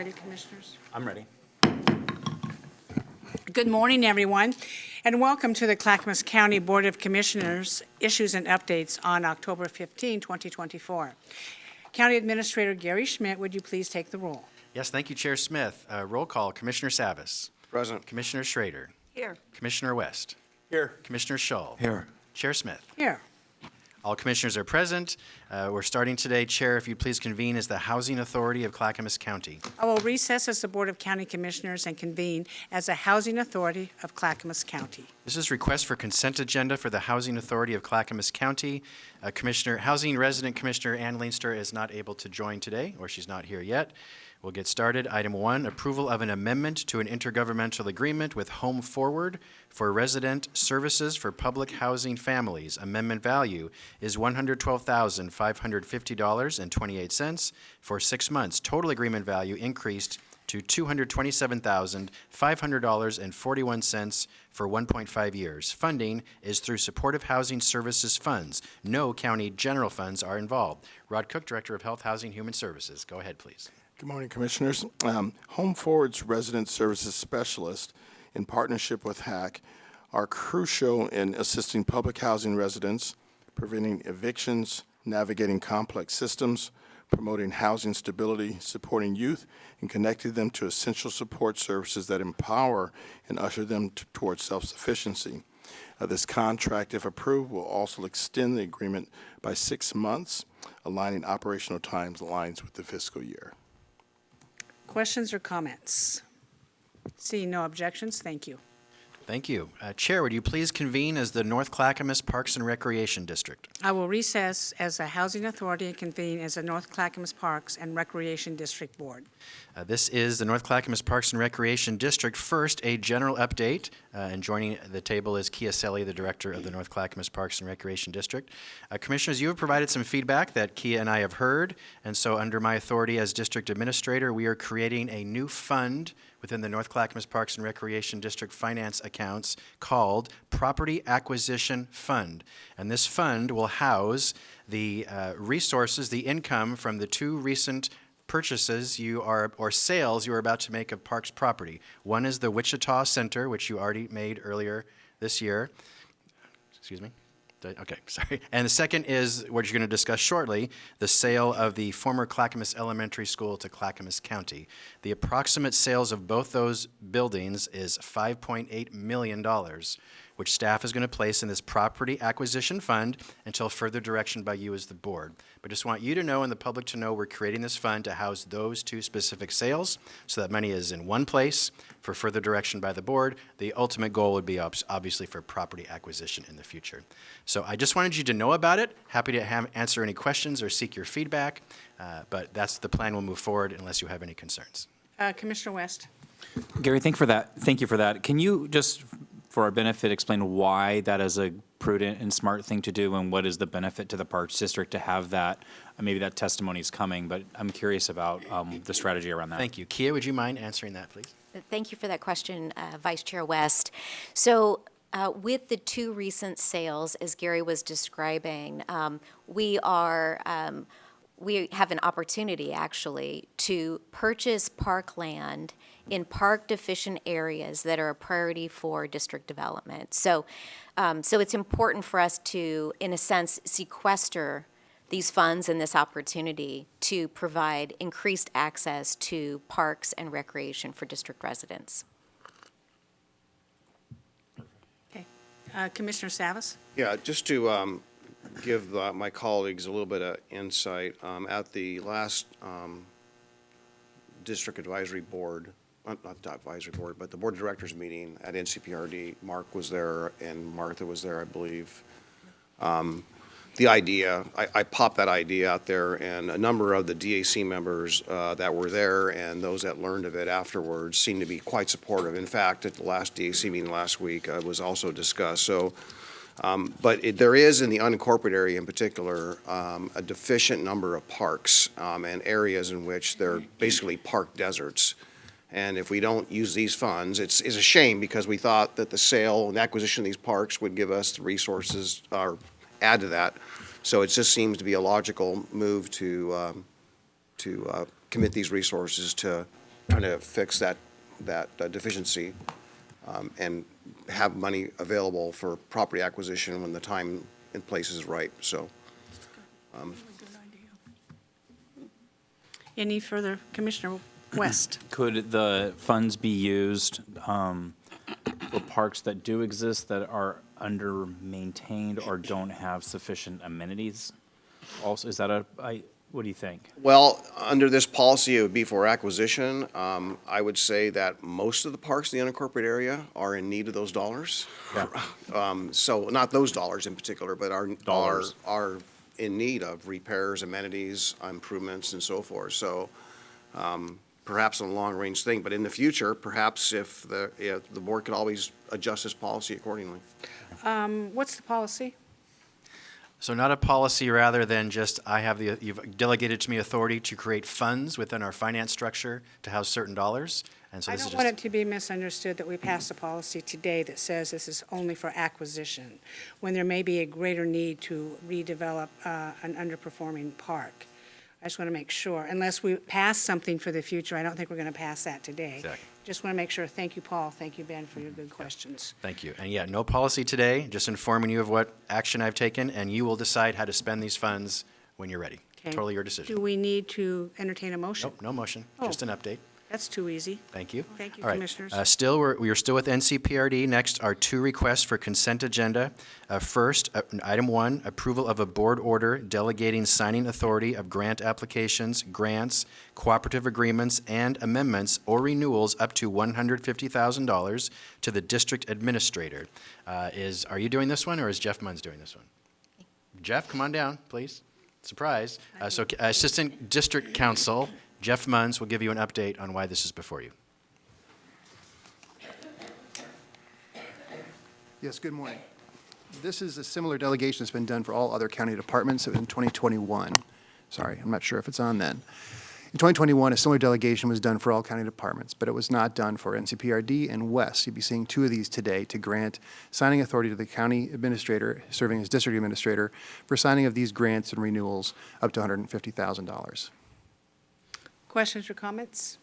ready, Commissioners? I'm ready. Good morning, everyone, and welcome to the Clackamas County Board of Commissioners Issues and Updates on October 15, 2024. County Administrator Gary Schmidt, would you please take the roll? Yes, thank you, Chair Smith. Roll call, Commissioner Savas. Present. Commissioner Schrader. Here. Commissioner West. Here. Commissioner Shull. Here. Chair Smith. Here. All commissioners are present. We're starting today. Chair, if you'd please convene as the Housing Authority of Clackamas County. I will recess as the Board of County Commissioners and convene as the Housing Authority of Clackamas County. This is request for consent agenda for the Housing Authority of Clackamas County. Housing Resident Commissioner Ann Leinster is not able to join today, or she's not here yet. We'll get started. Item 1, approval of an amendment to an intergovernmental agreement with Home Forward for resident services for public housing families. Amendment value is $112,550.28 for 6 months. Total agreement value increased to $227,500.41 for 1.5 years. Funding is through Supportive Housing Services funds. No county general funds are involved. Rod Cook, Director of Health, Housing, Human Services. Go ahead, please. Good morning, Commissioners. Home Forward's Resident Services Specialist, in partnership with HAC, are crucial in assisting public housing residents, preventing evictions, navigating complex systems, promoting housing stability, supporting youth, and connecting them to essential support services that empower and usher them towards self-sufficiency. This contract, if approved, will also extend the agreement by 6 months, aligning operational timelines with the fiscal year. Questions or comments? Seeing no objections, thank you. Thank you. Chair, would you please convene as the North Clackamas Parks and Recreation District? I will recess as the Housing Authority and convene as the North Clackamas Parks and Recreation District Board. This is the North Clackamas Parks and Recreation District. First, a general update, and joining the table is Kia Selly, the Director of the North Clackamas Parks and Recreation District. Commissioners, you have provided some feedback that Kia and I have heard, and so under my authority as District Administrator, we are creating a new fund within the North Clackamas Parks and Recreation District finance accounts called Property Acquisition Fund. And this fund will house the resources, the income from the 2 recent purchases or sales you are about to make of Parks property. One is the Wichita Center, which you already made earlier this year. Excuse me. Okay, sorry. And the second is what you're going to discuss shortly, the sale of the former Clackamas Elementary School to Clackamas County. The approximate sales of both those buildings is $5.8 million, which staff is going to place in this property acquisition fund until further direction by you as the board. But just want you to know and the public to know we're creating this fund to house those 2 specific sales so that money is in one place for further direction by the board. The ultimate goal would be obviously for property acquisition in the future. So I just wanted you to know about it. Happy to answer any questions or seek your feedback, but that's the plan. We'll move forward unless you have any concerns. Commissioner West. Gary, thank you for that. Can you just, for our benefit, explain why that is a prudent and smart thing to do, and what is the benefit to the Parks District to have that? Maybe that testimony is coming, but I'm curious about the strategy around that. Thank you. Kia, would you mind answering that, please? Thank you for that question, Vice Chair West. So with the 2 recent sales, as Gary was describing, we have an opportunity actually to purchase parkland in park deficient areas that are a priority for district development. So it's important for us to, in a sense, sequester these funds and this opportunity to provide increased access to parks and recreation for district residents. Okay. Commissioner Savas. Yeah, just to give my colleagues a little bit of insight, at the last district advisory board, not the advisory board, but the board of directors meeting at NCPRD, Mark was there and Martha was there, I believe. The idea, I popped that idea out there, and a number of the DAC members that were there and those that learned of it afterwards seemed to be quite supportive. In fact, at the last DAC meeting last week, it was also discussed. So, but there is in the unincorporated area in particular a deficient number of parks and areas in which they're basically park deserts. And if we don't use these funds, it's a shame because we thought that the sale and acquisition of these parks would give us the resources or add to that. So it just seems to be a logical move to commit these resources to trying to fix that deficiency and have money available for property acquisition when the time and place is right, so. Any further, Commissioner West? Could the funds be used for parks that do exist that are under-maintained or don't have sufficient amenities? Also, is that what do you think? Well, under this policy, it would be for acquisition. I would say that most of the parks in the unincorporated area are in need of those dollars. Yeah. So, not those dollars in particular, but Dollars. are in need of repairs, amenities, improvements, and so forth. So, perhaps a long-range thing, but in the future, perhaps if the board could always adjust this policy accordingly. What's the policy? So not a policy rather than just you've delegated to me authority to create funds within our finance structure to house certain dollars. And so I this is don't want it just, to be misunderstood that we passed a policy today that says this is only for acquisition, when there may be a greater need to redevelop an underperforming park. I just want to make sure, unless we pass something for the future, I don't think we're going to pass that today. Exactly. Just want to make sure. Thank you, Paul. Thank you, Ben, for your good questions. thank you. And yeah, no policy today, just informing you of what action I've taken, and you will decide how to spend these funds when you're ready. Okay. Totally your decision. Do we need to entertain a motion? Nope, no motion, Oh. just an update. That's too easy. Thank you. Thank you, All right. Commissioners. Still, we are still with NCPRD. Next are two requests for consent agenda. First, item 1, approval of a board order delegating signing authority of grant applications, grants, cooperative agreements, and amendments or renewals up to $150,000 to the district administrator. Are you doing this one, or is Jeff Munns doing this one? Jeff, come on down, please. Surprise. So Assistant District Counsel Jeff Munns will give you an update on why this is before you. Yes, good morning. This is a similar delegation that's been done for all other county departments. It was in 2021. Sorry, I'm not sure if it's on then. In 2021, a similar delegation was done for all county departments, but it was not done for NCPRD and WES. You'll be seeing two of these today to grant signing authority to the county administrator, serving as district administrator, for signing of these grants and renewals up to $150,000. Questions or comments?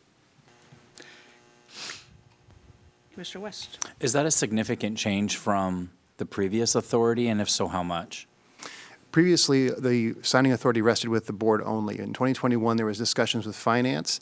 Mr. West? Is that a significant change from the previous authority, and if so, how much? Previously, the signing authority rested with the board only. In 2021, there was discussions with finance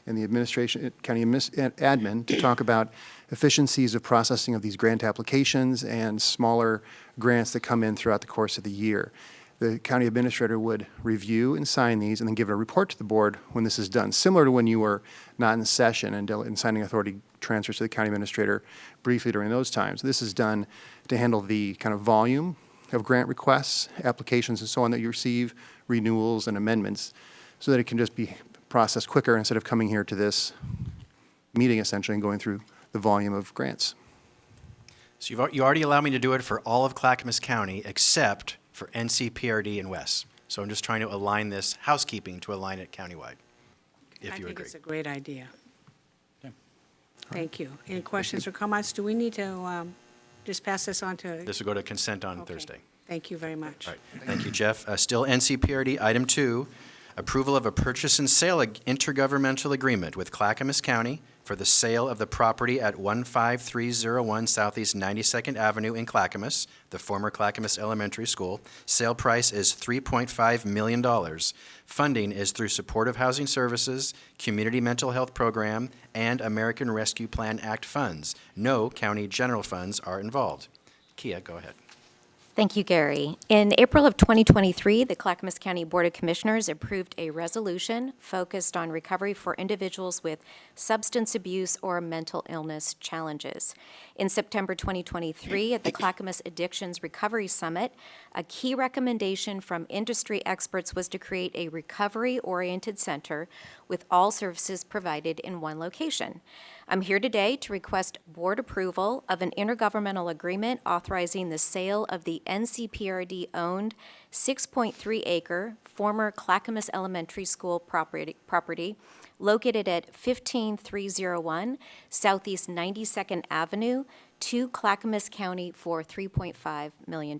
and the administration, county admin, to talk about efficiencies of processing of these grant applications and smaller grants that come in throughout the course of the year. The county administrator would review and sign these and then give a report to the board when this is done, similar to when you were not in session and signing authority transfers to the county administrator briefly during those times. This is done to handle the kind of volume of grant requests, applications, and so on that you receive, renewals and amendments, so that it can just be processed quicker instead of coming here to this meeting essentially and going through the volume of grants. So you already allowed me to do it for all of Clackamas County except for NCPRD and WES. So I'm just trying to align this housekeeping to align it countywide, if you I think agree. it's a great idea. Okay. Thank you. Any questions or comments? Do we need to just pass this on to? This will go to consent on Okay. Thursday. Thank you very much. All right, thank you, Jeff. Still NCPRD, item 2, approval of a purchase and sale intergovernmental agreement with Clackamas County for the sale of the property at 15301 Southeast 92nd Avenue in Clackamas, the former Clackamas Elementary School. Sale price is $3.5 million. Funding is through Supportive Housing Services, Community Mental Health Program, and American Rescue Plan Act funds. No county general funds are involved. Kia, go ahead. Thank you, Gary. In April of 2023, the Clackamas County Board of Commissioners approved a resolution focused on recovery for individuals with substance abuse or mental illness challenges. In September 2023, at the Clackamas Addictions Recovery Summit, a key recommendation from industry experts was to create a recovery-oriented center with all services provided in one location. I'm here today to request board approval of an intergovernmental agreement authorizing the sale of the NCPRD-owned 6.3-acre former Clackamas Elementary School property located at 15301 Southeast 92nd Avenue to Clackamas County for $3.5 million.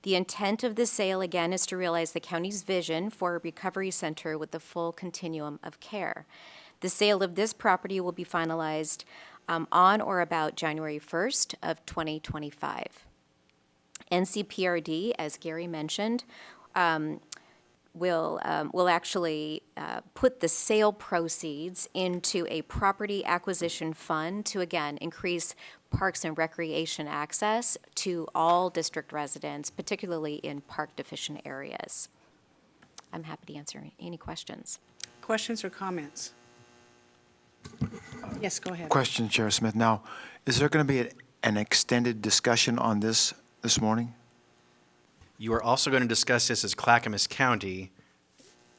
The intent of the sale, again, is to realize the county's vision for a recovery center with the full continuum of care. The sale of this property will be finalized on or about January 1st of 2025. NCPRD, as Gary mentioned, will actually put the sale proceeds into a property acquisition fund to, again, increase parks and recreation access to all district residents, particularly in park-deficient areas. I'm happy to answer any questions. Questions or comments? Yes, go ahead. Question, Chair Smith. Now, is there going to be an extended discussion on this morning? You are also going to discuss this as Clackamas County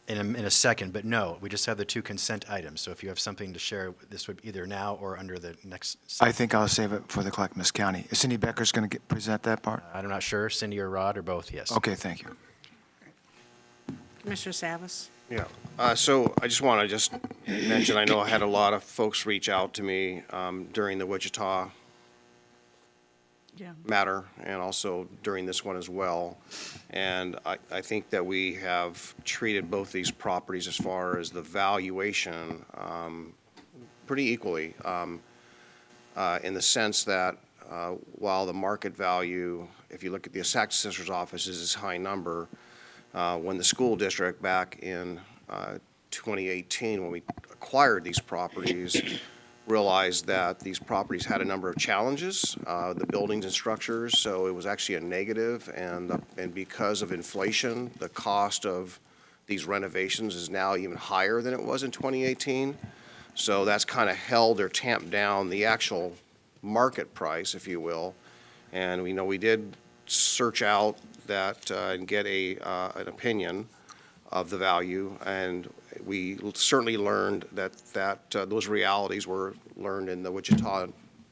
in a second, but no, we just have the two consent items. So if you have something to share, this would either now or under the next. I think I'll save it for the Clackamas County. Is Cindy Becker's going to present that part? I'm not sure, Cindy or Rod or both, yes. Okay, thank you. Commissioner Savas? Yeah, so I just want to mention, I know I had a lot of folks reach out to me during the Wichita Yeah. matter and also during this one as well. And I think that we have treated both these properties as far as the valuation pretty equally in the sense that while the market value, if you look at the tax assessor's office, is this high number, when the school district back in 2018, when we acquired these properties, realized that these properties had a number of challenges, the buildings and structures, so it was actually a negative, and because of inflation, the cost of these renovations is now even higher than it was in 2018. So that's kind of held or tamped down the actual market price, if you will. And we know we did search out that and get an opinion of the value, and we certainly learned that those realities were learned in the Wichita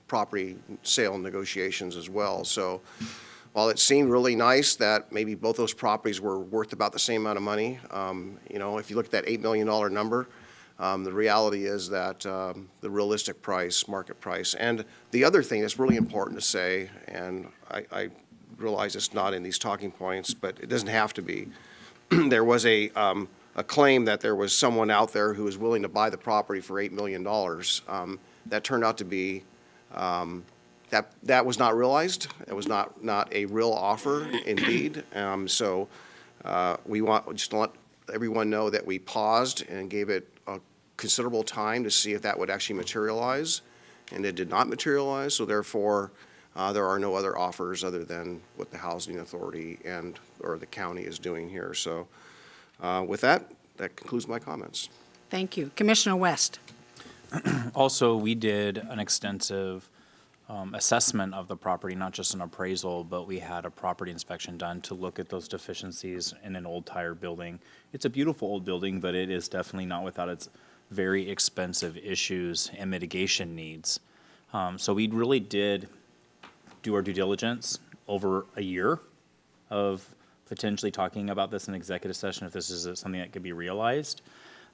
property sale negotiations as well. So while it seemed really nice that maybe both those properties were worth about the same amount of money, if you look at that $8 million number, the reality is that the realistic price, market price, and the other thing that's really important to say, and I realize it's not in these talking points, but it doesn't have to be. There was a claim that there was someone out there who was willing to buy the property for $8 million. That turned out to be, that was not realized. It was not a real offer indeed. So we want just to let everyone know that we paused and gave it a considerable time to see if that would actually materialize, and it did not materialize. So therefore, there are no other offers other than what the Housing Authority or the county is doing here. So with that concludes my comments. Thank you. Commissioner West? Also, we did an extensive assessment of the property, not just an appraisal, but we had a property inspection done to look at those deficiencies in an old tire building. It's a beautiful old building, but it is definitely not without its very expensive issues and mitigation needs. So we really did do our due diligence over a year of potentially talking about this in executive session if this is something that could be realized,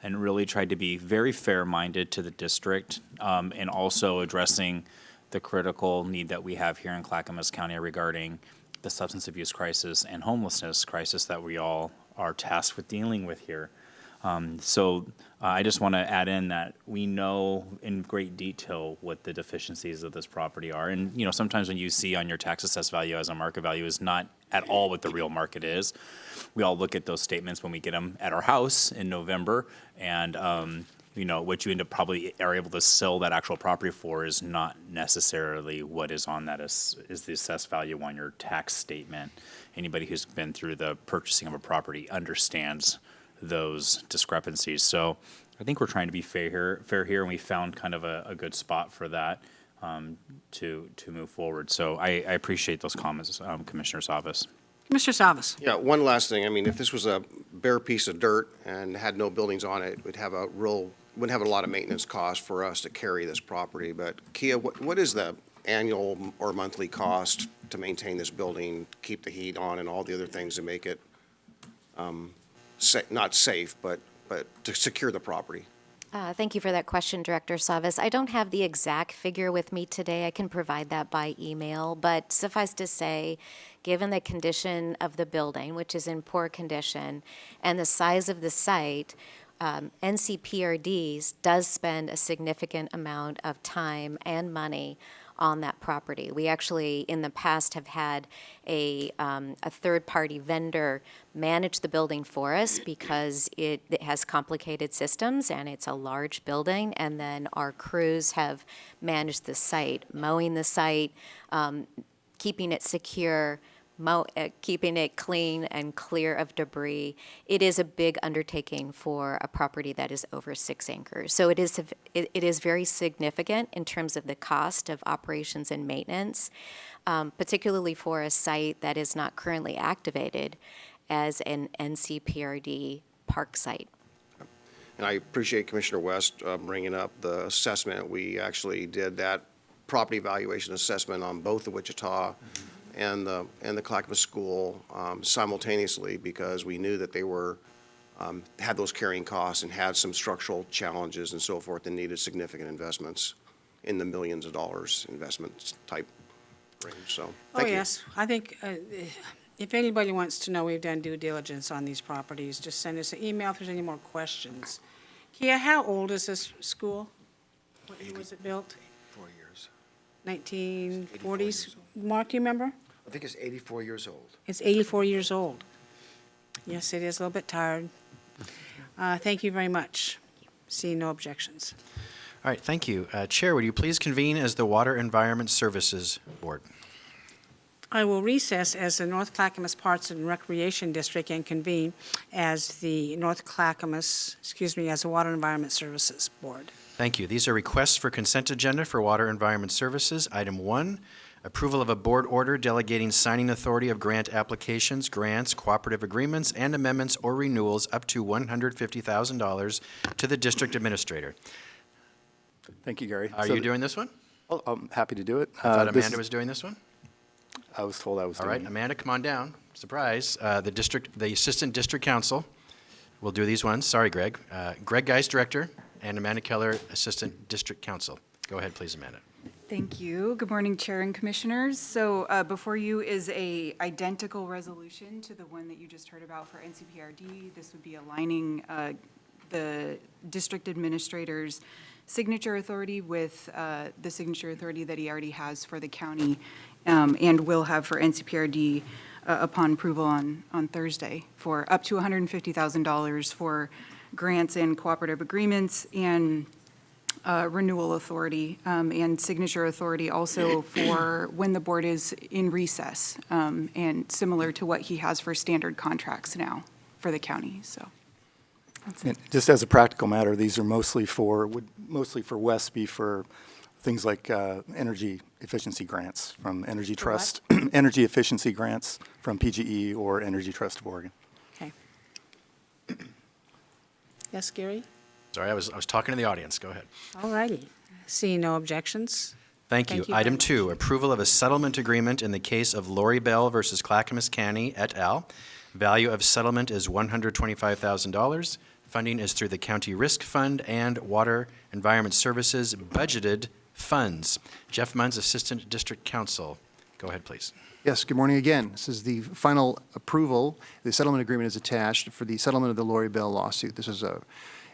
and really tried to be very fair-minded to the district and also addressing the critical need that we have here in Clackamas County regarding the substance abuse crisis and homelessness crisis that we all are tasked with dealing with here. So I just want to add in that we know in great detail what the deficiencies of this property are. And, sometimes when you see on your tax assessed value as a market value is not at all what the real market is. We all look at those statements when we get them at our house in November. And, what you end up probably are able to sell that actual property for is not necessarily what is on that is the assessed value on your tax statement. Anybody who's been through the purchasing of a property understands those discrepancies. So I think we're trying to be fair here, and we found kind of a good spot for that to move forward. So I appreciate those comments, Commissioner Savas. Commissioner Savas? Yeah, one last thing. I mean, if this was a bare piece of dirt and had no buildings on it, it would have wouldn't have a lot of maintenance costs for us to carry this property. But Kia, what is the annual or monthly cost to maintain this building, keep the heat on, and all the other things to make it not safe, but to secure the property? Thank you for that question, Director Savas. I don't have the exact figure with me today. I can provide that by email, but suffice to say, given the condition of the building, which is in poor condition, and the size of the site, NCPRDs does spend a significant amount of time and money on that property. We actually, in the past, have had a third-party vendor manage the building for us because it has complicated systems and it's a large building. And then our crews have managed the site, mowing the site, keeping it secure, keeping it clean and clear of debris. It is a big undertaking for a property that is over 6 acres. So it is very significant in terms of the cost of operations and maintenance, particularly for a site that is not currently activated as an NCPRD park site. And I appreciate Commissioner West bringing up the assessment. We actually did that property valuation assessment on both the Wichita and the Clackamas School simultaneously, because we knew that they were had those carrying costs and had some structural challenges and so forth and needed significant investments in the millions of dollars investments type range. So thank you. Yes, I think if anybody wants to know we've done due diligence on these properties, just send us an email if there's any more questions. Kia, how old is this school? What year was it built? 4 years. 1940s? Mark, do you remember? I think it's 84 years old. It's 84 years old. Yes, it is a little bit tired. Thank you very much. Seeing no objections. All right, thank you. Chair, would you please convene as the Water Environment Services Board? I will recess as the North Clackamas Parks and Recreation District and convene as the North Clackamas, as the Water Environment Services Board. Thank you. These are requests for consent agenda for Water Environment Services. Item 1, approval of a board order delegating signing authority of grant applications, grants, cooperative agreements, and amendments or renewals up to $150,000 to the district administrator. Thank you, Gary. Are you doing this one? I'm happy to do it. I thought This Amanda was doing this one. I was told I was All doing right, it. Amanda, come on down. Surprise. The Assistant District Counsel will do these ones. Sorry, Greg. Greg Geist, Director, and Amanda Keller, Assistant District Counsel. Go ahead, please, Amanda. Thank you. Good morning, Chair and Commissioners. So before you is a identical resolution to the one that you just heard about for NCPRD. This would be aligning the district administrator's signature authority with the signature authority that he already has for the county and will have for NCPRD upon approval on Thursday for up to $150,000 for grants and cooperative agreements and renewal authority and signature authority also for when the board is in recess and similar to what he has for standard contracts now for the county, so. That's it. And just as a practical matter, these are would mostly for West be for things like energy efficiency grants from Energy For what? Trust, energy efficiency grants from PGE or Energy Trust of Oregon. Okay. Yes, Gary? Sorry, I was talking to the audience. Go ahead. All righty. Seeing no objections. Thank you. Thank you very Item much. 2, approval of a settlement agreement in the case of Lori Bell versus Clackamas County et al. Value of settlement is $125,000. Funding is through the County Risk Fund and Water Environment Services budgeted funds. Jeff Munns, Assistant District Counsel. Go ahead, please. Yes, good morning again. This is the final approval. The settlement agreement is attached for the settlement of the Lori Bell lawsuit. This is a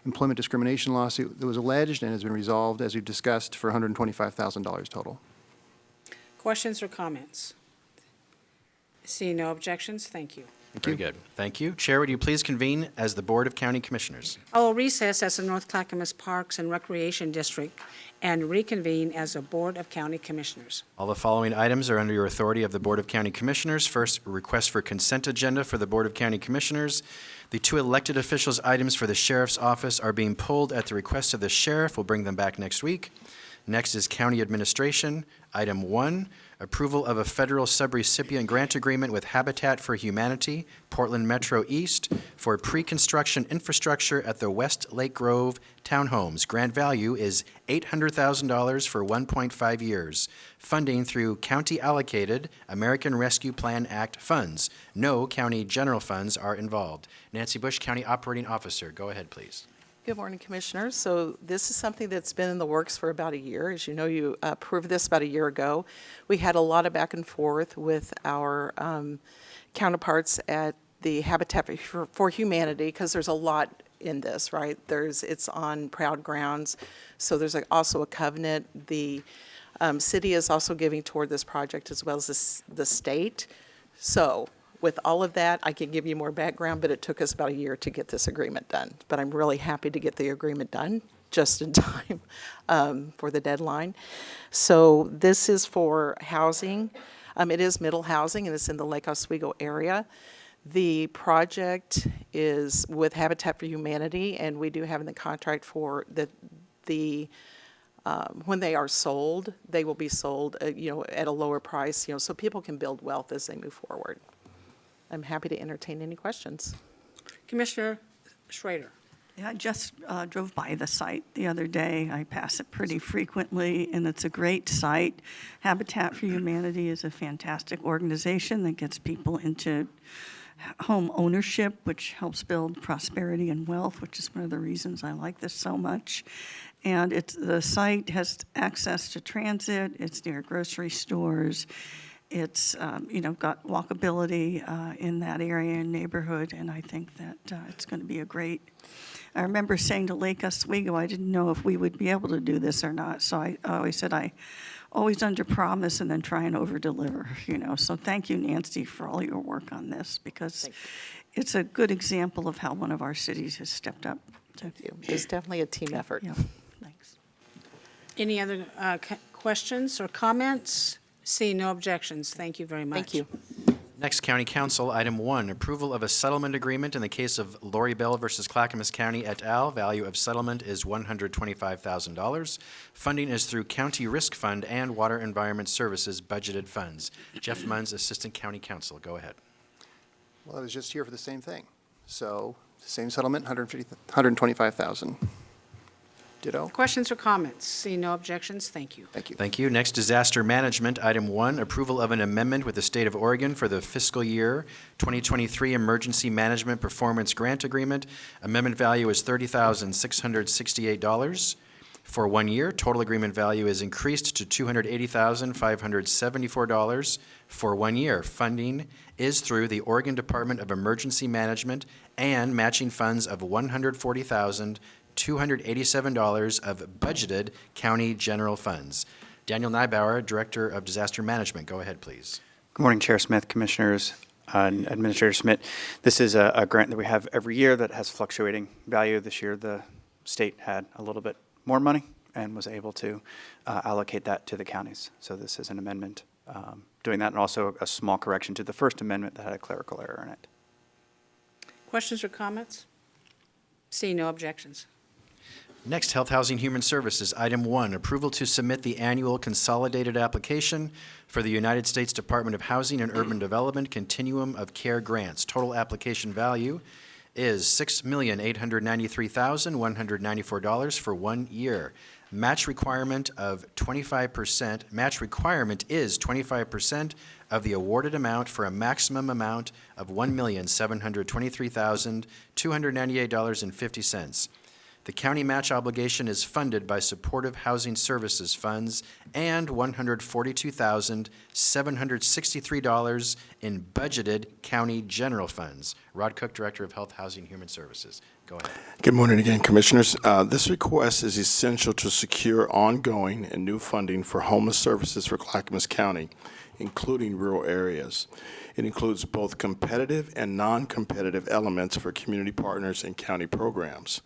employment discrimination lawsuit that was alleged and has been resolved, as we've discussed, for $125,000 total. Questions or comments? Seeing no objections, thank you. Very good. Thank you. Chair, would you please convene as the Board of County Commissioners? I will recess as the North Clackamas Parks and Recreation District and reconvene as a Board of County Commissioners. All the following items are under your authority of the Board of County Commissioners. First, request for consent agenda for the Board of County Commissioners. The 2 elected officials' items for the Sheriff's Office are being pulled at the request of the Sheriff. We'll bring them back next week. Next is County Administration. Item 1, approval of a federal subrecipient grant agreement with Habitat for Humanity, Portland Metro East, for pre-construction infrastructure at the West Lake Grove Townhomes. Grant value is $800,000 for 1.5 years. Funding through county-allocated American Rescue Plan Act funds. No county general funds are involved. Nancy Bush, County Operating Officer, go ahead, please. Good morning, Commissioners. So this is something that's been in the works for about a year. As you know, you approved this about a year ago. We had a lot of back and forth with our counterparts at the Habitat for Humanity because there's a lot in this, right? It's on proud grounds, so there's also a covenant. The city is also giving toward this project as well as the state. So with all of that, I can give you more background, but it took us about a year to get this agreement done. But I'm really happy to get the agreement done just in time for the deadline. So this is for housing. It is middle housing, and it's in the Lake Oswego area. The project is with Habitat for Humanity, and we do have in the contract for when they are sold, they will be sold, at a lower price, so people can build wealth as they move forward. I'm happy to entertain any questions. Commissioner Schrader. Yeah, I just drove by the site the other day. I pass it pretty frequently, and it's a great site. Habitat for Humanity is a fantastic organization that gets people into home ownership, which helps build prosperity and wealth, which is one of the reasons I like this so much. And the site has access to transit. It's near grocery stores. It's, got walkability in that area and neighborhood, and I think that it's going to be I remember saying to Lake Oswego, I didn't know if we would be able to do this or not, so I always said I always under-promise and then try and over-deliver, So thank you, Nancy, for all your work on this, because it's a good example of how one of our cities has stepped up. Thank you. It's definitely a team effort. Yeah, thanks. Any other questions or comments? Seeing no objections, thank you very much. Thank you. Next, County Council, item 1, approval of a settlement agreement in the case of Lori Bell versus Clackamas County et al. Value of settlement is $125,000. Funding is through County Risk Fund and Water Environment Services budgeted funds. Jeff Munns, Assistant County Counsel, go ahead. Well, I was just here for the same thing. So, same settlement, $125,000. Ditto. Questions or comments? Seeing no objections, thank you. Thank you. Thank you. Next, Disaster Management, item 1, approval of an amendment with the State of Oregon for the fiscal year 2023 Emergency Management Performance Grant Agreement. Amendment value is $30,668 for 1 year. Total agreement value is increased to $280,574 for 1 year. Funding is through the Oregon Department of Emergency Management and matching funds of $140,287 of budgeted county general funds. Daniel Nybauer, Director of Disaster Management. Go ahead, please. Good morning, Chair Smith, Commissioners, and Administrator Schmidt. This is a grant that we have every year that has fluctuating value. This year, the state had a little bit more money and was able to allocate that to the counties. So this is an amendment doing that, and also a small correction to the first amendment that had a clerical error in it. Questions or comments? Seeing no objections. Next, Health, Housing, Human Services. Item 1, approval to submit the annual consolidated application for the United States Department of Housing and Urban Development Continuum of Care Grants. Total application value is $6,893,194 for 1 year. Match requirement is 25% of the awarded amount for a maximum amount of $1,723,298.50. The county match obligation is funded by Supportive Housing Services funds and $142,763 in budgeted county general funds. Rod Cook, Director of Health, Housing, Human Services. Go ahead. Good morning again, Commissioners. This request is essential to secure ongoing and new funding for homeless services for Clackamas County, including rural areas. It includes both competitive and non-competitive elements for community partners and county programs.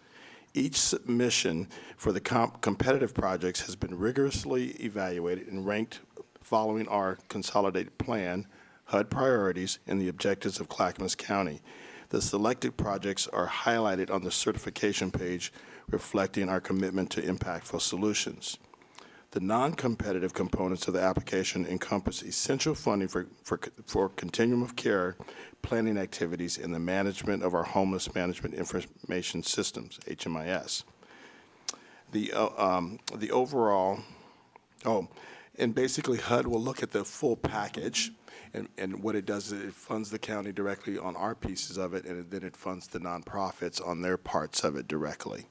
Each submission for the competitive projects has been rigorously evaluated and ranked following our consolidated plan, HUD priorities, and the objectives of Clackamas County. The selected projects are highlighted on the certification page, reflecting our commitment to impactful solutions. The non-competitive components of the application encompass essential funding for continuum of care planning activities in the management of our homeless management information systems, HMIS. And basically HUD will look at the full package, and what it does is it funds the county directly on our pieces of it, and then it funds the nonprofits on their parts of it directly.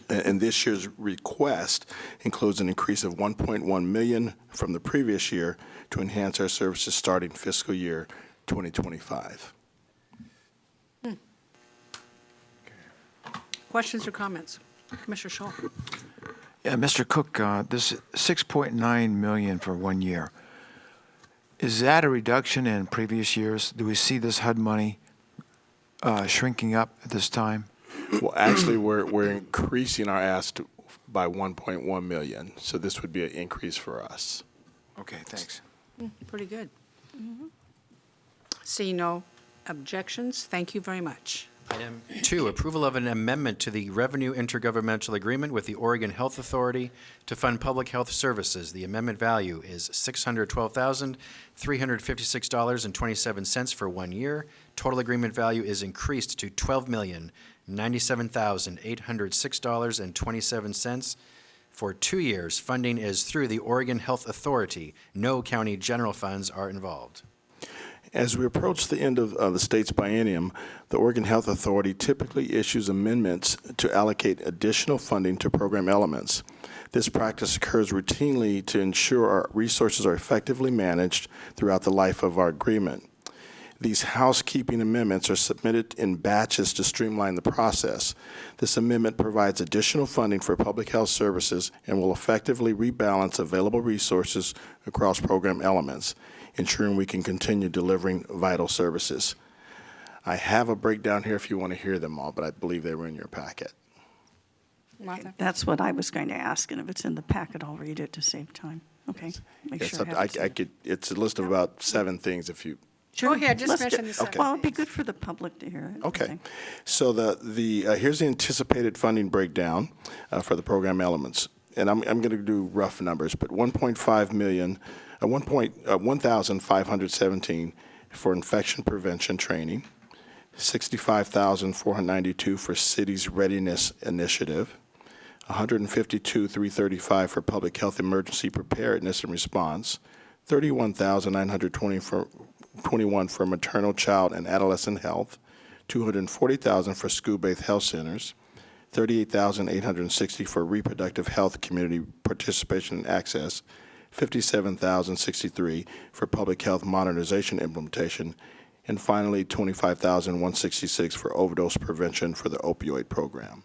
And this year's request includes an increase of $1.1 million from the previous year to enhance our services starting fiscal year 2025. Questions or comments? Commissioner Scholl. Yeah, Mr. Cook, this 6.9 million for 1 year, is that a reduction in previous years? Do we see this HUD money shrinking up at this time? Well, actually, we're increasing our ask by 1.1 million, so this would be an increase for us. Okay, thanks. Pretty good. See no objections. Thank you very much. Item 2, approval of an amendment to the Revenue Intergovernmental Agreement with the Oregon Health Authority to fund public health services. The amendment value is $612,356.27 for 1 year. Total agreement value is increased to $12,097,806.27 for 2 years. Funding is through the Oregon Health Authority. No county general funds are involved. As we approach the end of the state's biennium, the Oregon Health Authority typically issues amendments to allocate additional funding to program elements. This practice occurs routinely to ensure our resources are effectively managed throughout the life of our agreement. These housekeeping amendments are submitted in batches to streamline the process. This amendment provides additional funding for public health services and will effectively rebalance available resources across program elements, ensuring we can continue delivering vital services. I have a breakdown here if you want to hear them all, but I believe they were in your packet. Martha? That's what I was going to ask, and if it's in the packet, I'll read it to save time. Okay, make Yes, sure I have it. it's a list of about 7 things if you. Go ahead, just Let's do- mention the second. Well, it'd be good for the public to hear it. Okay. So here's the anticipated funding breakdown for the program elements. And I'm going to do rough numbers, but 1.5 million, 1,517 for infection prevention training, 65,492 for city's readiness initiative, 152,335 for public health emergency preparedness and response, 31,921 for maternal, child, and adolescent health, 240,000 for school-based health centers, 38,860 for reproductive health community participation and access, 57,063 for public health modernization implementation, and finally 25,166 for overdose prevention for the opioid program.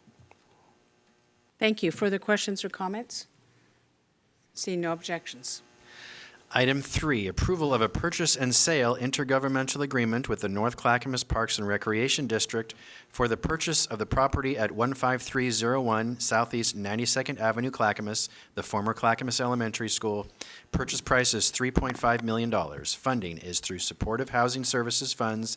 Thank you. Further questions or comments? See no objections. Item 3, approval of a purchase and sale intergovernmental agreement with the North Clackamas Parks and Recreation District for the purchase of the property at 15301 Southeast 92nd Avenue, Clackamas, the former Clackamas Elementary School. Purchase price is $3.5 million. Funding is through Supportive Housing Services Funds,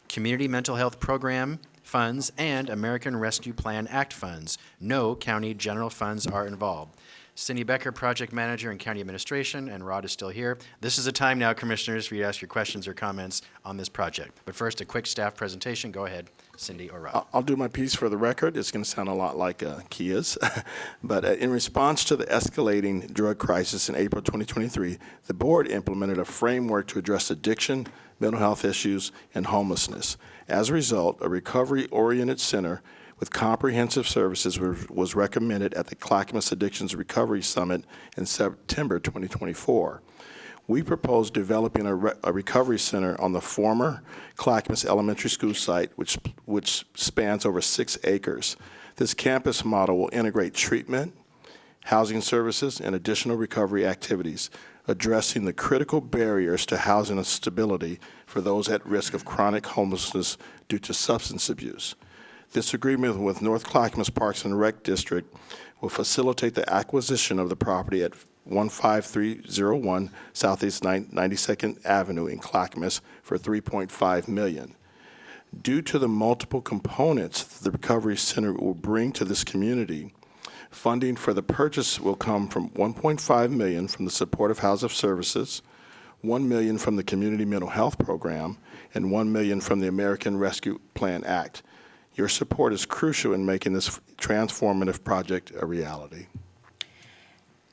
Community Mental Health Program funds, and American Rescue Plan Act funds. No county general funds are involved. Cindy Becker, Project Manager in County Administration, and Rod is still here. This is the time now, Commissioners, for you to ask your questions or comments on this project. But first, a quick staff presentation. Go ahead, Cindy or Rod. I'll do my piece for the record. It's going to sound a lot like Kia's. But in response to the escalating drug crisis in April 2023, the board implemented a framework to address addiction, mental health issues, and homelessness. As a result, a recovery-oriented center with comprehensive services was recommended at the Clackamas Addictions Recovery Summit in September 2024. We propose developing a recovery center on the former Clackamas Elementary School site, which spans over 6 acres. This campus model will integrate treatment, housing services, and additional recovery activities, addressing the critical barriers to housing and stability for those at risk of chronic homelessness due to substance abuse. This agreement with North Clackamas Parks and Rec District will facilitate the acquisition of the property at 15301 Southeast 92nd Avenue in Clackamas for $3.5 million. Due to the multiple components the Recovery Center will bring to this community, funding for the purchase will come from $1.5 million from the Supportive Housing Services, $1 million from the Community Mental Health Program, and $1 million from the American Rescue Plan Act. Your support is crucial in making this transformative project a reality.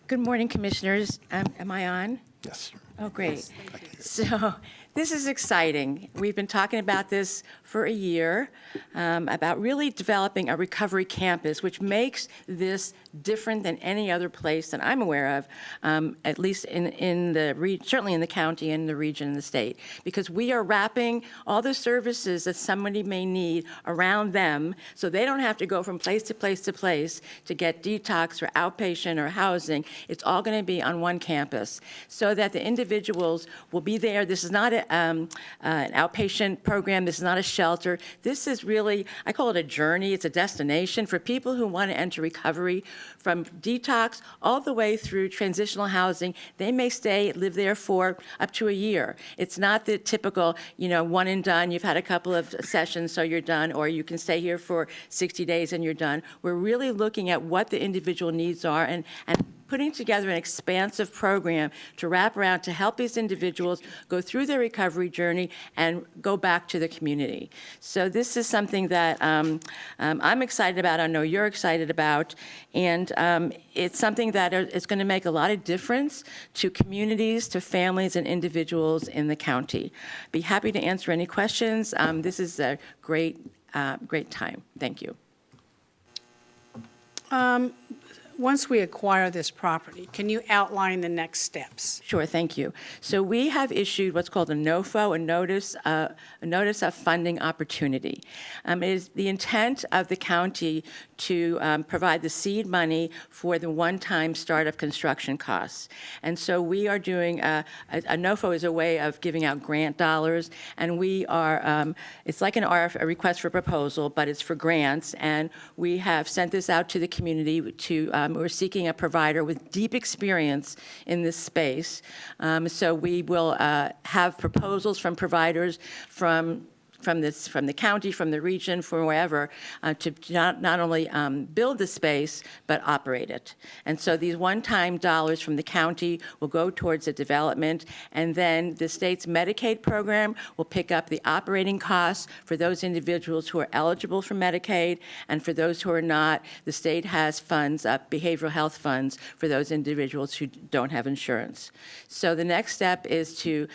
Good morning, Commissioners. Am I on? Yes. Oh, great. So This is exciting. We've been talking about this for a year, about really developing a recovery campus, which makes this different than any other place that I'm aware of, at least certainly in the county and the region and the state, because we are wrapping all the services that somebody may need around them, so they don't have to go from place to place to place to get detox or outpatient or housing. It's all going to be on one campus, so that the individuals will be there. This is not an outpatient program. This is not a shelter. This is really, I call it a journey. It's a destination for people who want to enter recovery from detox all the way through transitional housing. They may live there for up to a year. It's not the typical, one and done. You've had a couple of sessions, so you're done, or you can stay here for 60 days and you're done. We're really looking at what the individual needs are and putting together an expansive program to wrap around to help these individuals go through their recovery journey and go back to the community. So this is something that I'm excited about. I know you're excited about. And it's something that is going to make a lot of difference to communities, to families, and individuals in the county. Be happy to answer any questions. This is a great time. Thank you. Once we acquire this property, can you outline the next steps? Sure, thank you. So we have issued what's called a NOFO, a Notice of Funding Opportunity. It is the intent of the county to provide the seed money for the one-time startup construction costs. And so we are doing, a NOFO is a way of giving out grant dollars, and we are, it's like a request for proposal, but it's for grants, and we have sent this out to the community to, we're seeking a provider with deep experience in this space. So we will have proposals from providers from the county, from the region, from wherever, to not only build the space, but operate it. And so these one-time dollars from the county will go towards the development, and then the state's Medicaid program will pick up the operating costs for those individuals who are eligible for Medicaid, and for those who are not, the state has funds, behavioral health funds, for those individuals who don't have insurance. So the next step is to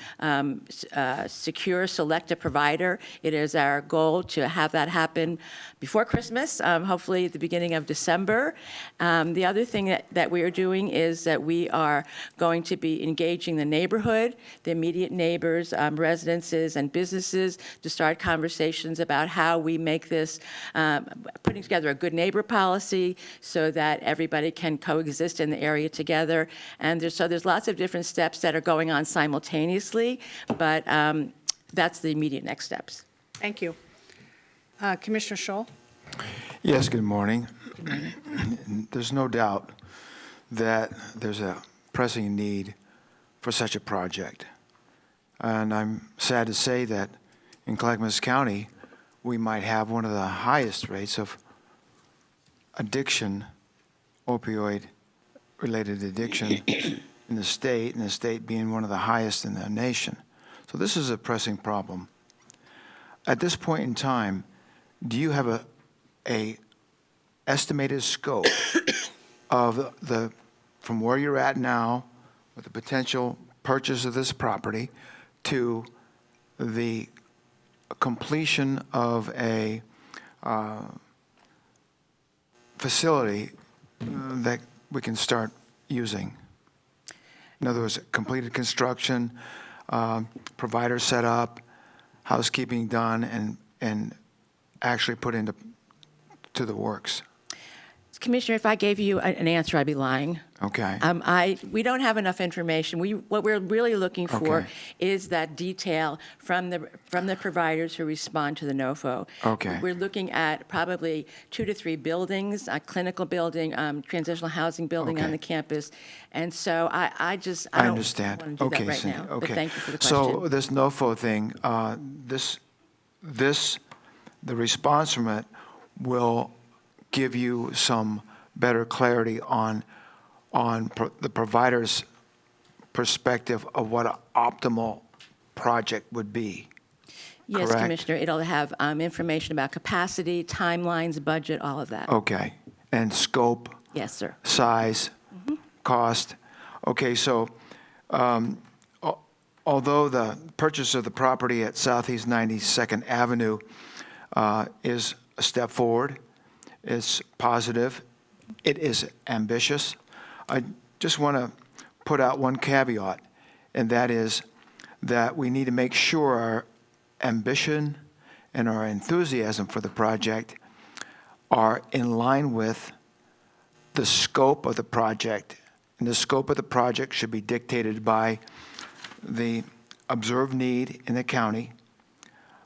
select a provider. It is our goal to have that happen before Christmas, hopefully at the beginning of December. The other thing that we are doing is that we are going to be engaging the neighborhood, the immediate neighbors, residences, and businesses to start conversations about how we make this, putting together a good neighbor policy so that everybody can coexist in the area together. And there's lots of different steps that are going on simultaneously, but that's the immediate next steps. Thank you. Commissioner Scholl? Yes, good morning. There's no doubt that there's a pressing need for such a project. And I'm sad to say that in Clackamas County, we might have one of the highest rates of addiction, opioid-related addiction in the state, and the state being one of the highest in the nation. So this is a pressing problem. At this point in time, do you have a estimated scope of from where you're at now with the potential purchase of this property to the completion of a facility that we can start using? In other words, completed construction, provider set up, housekeeping done, and actually put into the works. Commissioner, if I gave you an answer, I'd be lying. Okay. We don't have enough information. What we're really looking for Okay. is that detail from the providers who respond to the NOFO. Okay. We're looking at probably 2 to 3 buildings, a clinical building, transitional housing building on Okay. the campus. And so I don't understand. want to do Okay, that right Cindy, now. okay. But thank you for the question. So this NOFO thing, the response from it will give you some better clarity on the provider's perspective of what an optimal project would be. Yes, correct? Commissioner, it'll have information about capacity, timelines, budget, all of that. Okay. And scope, Yes, sir. size, cost. Okay, so although the purchase of the property at Southeast 92nd Avenue is a step forward, it's positive, it is ambitious, I just want to put out one caveat, and that is that we need to make sure our ambition and our enthusiasm for the project are in line with the scope of the project. And the scope of the project should be dictated by the observed need in the county.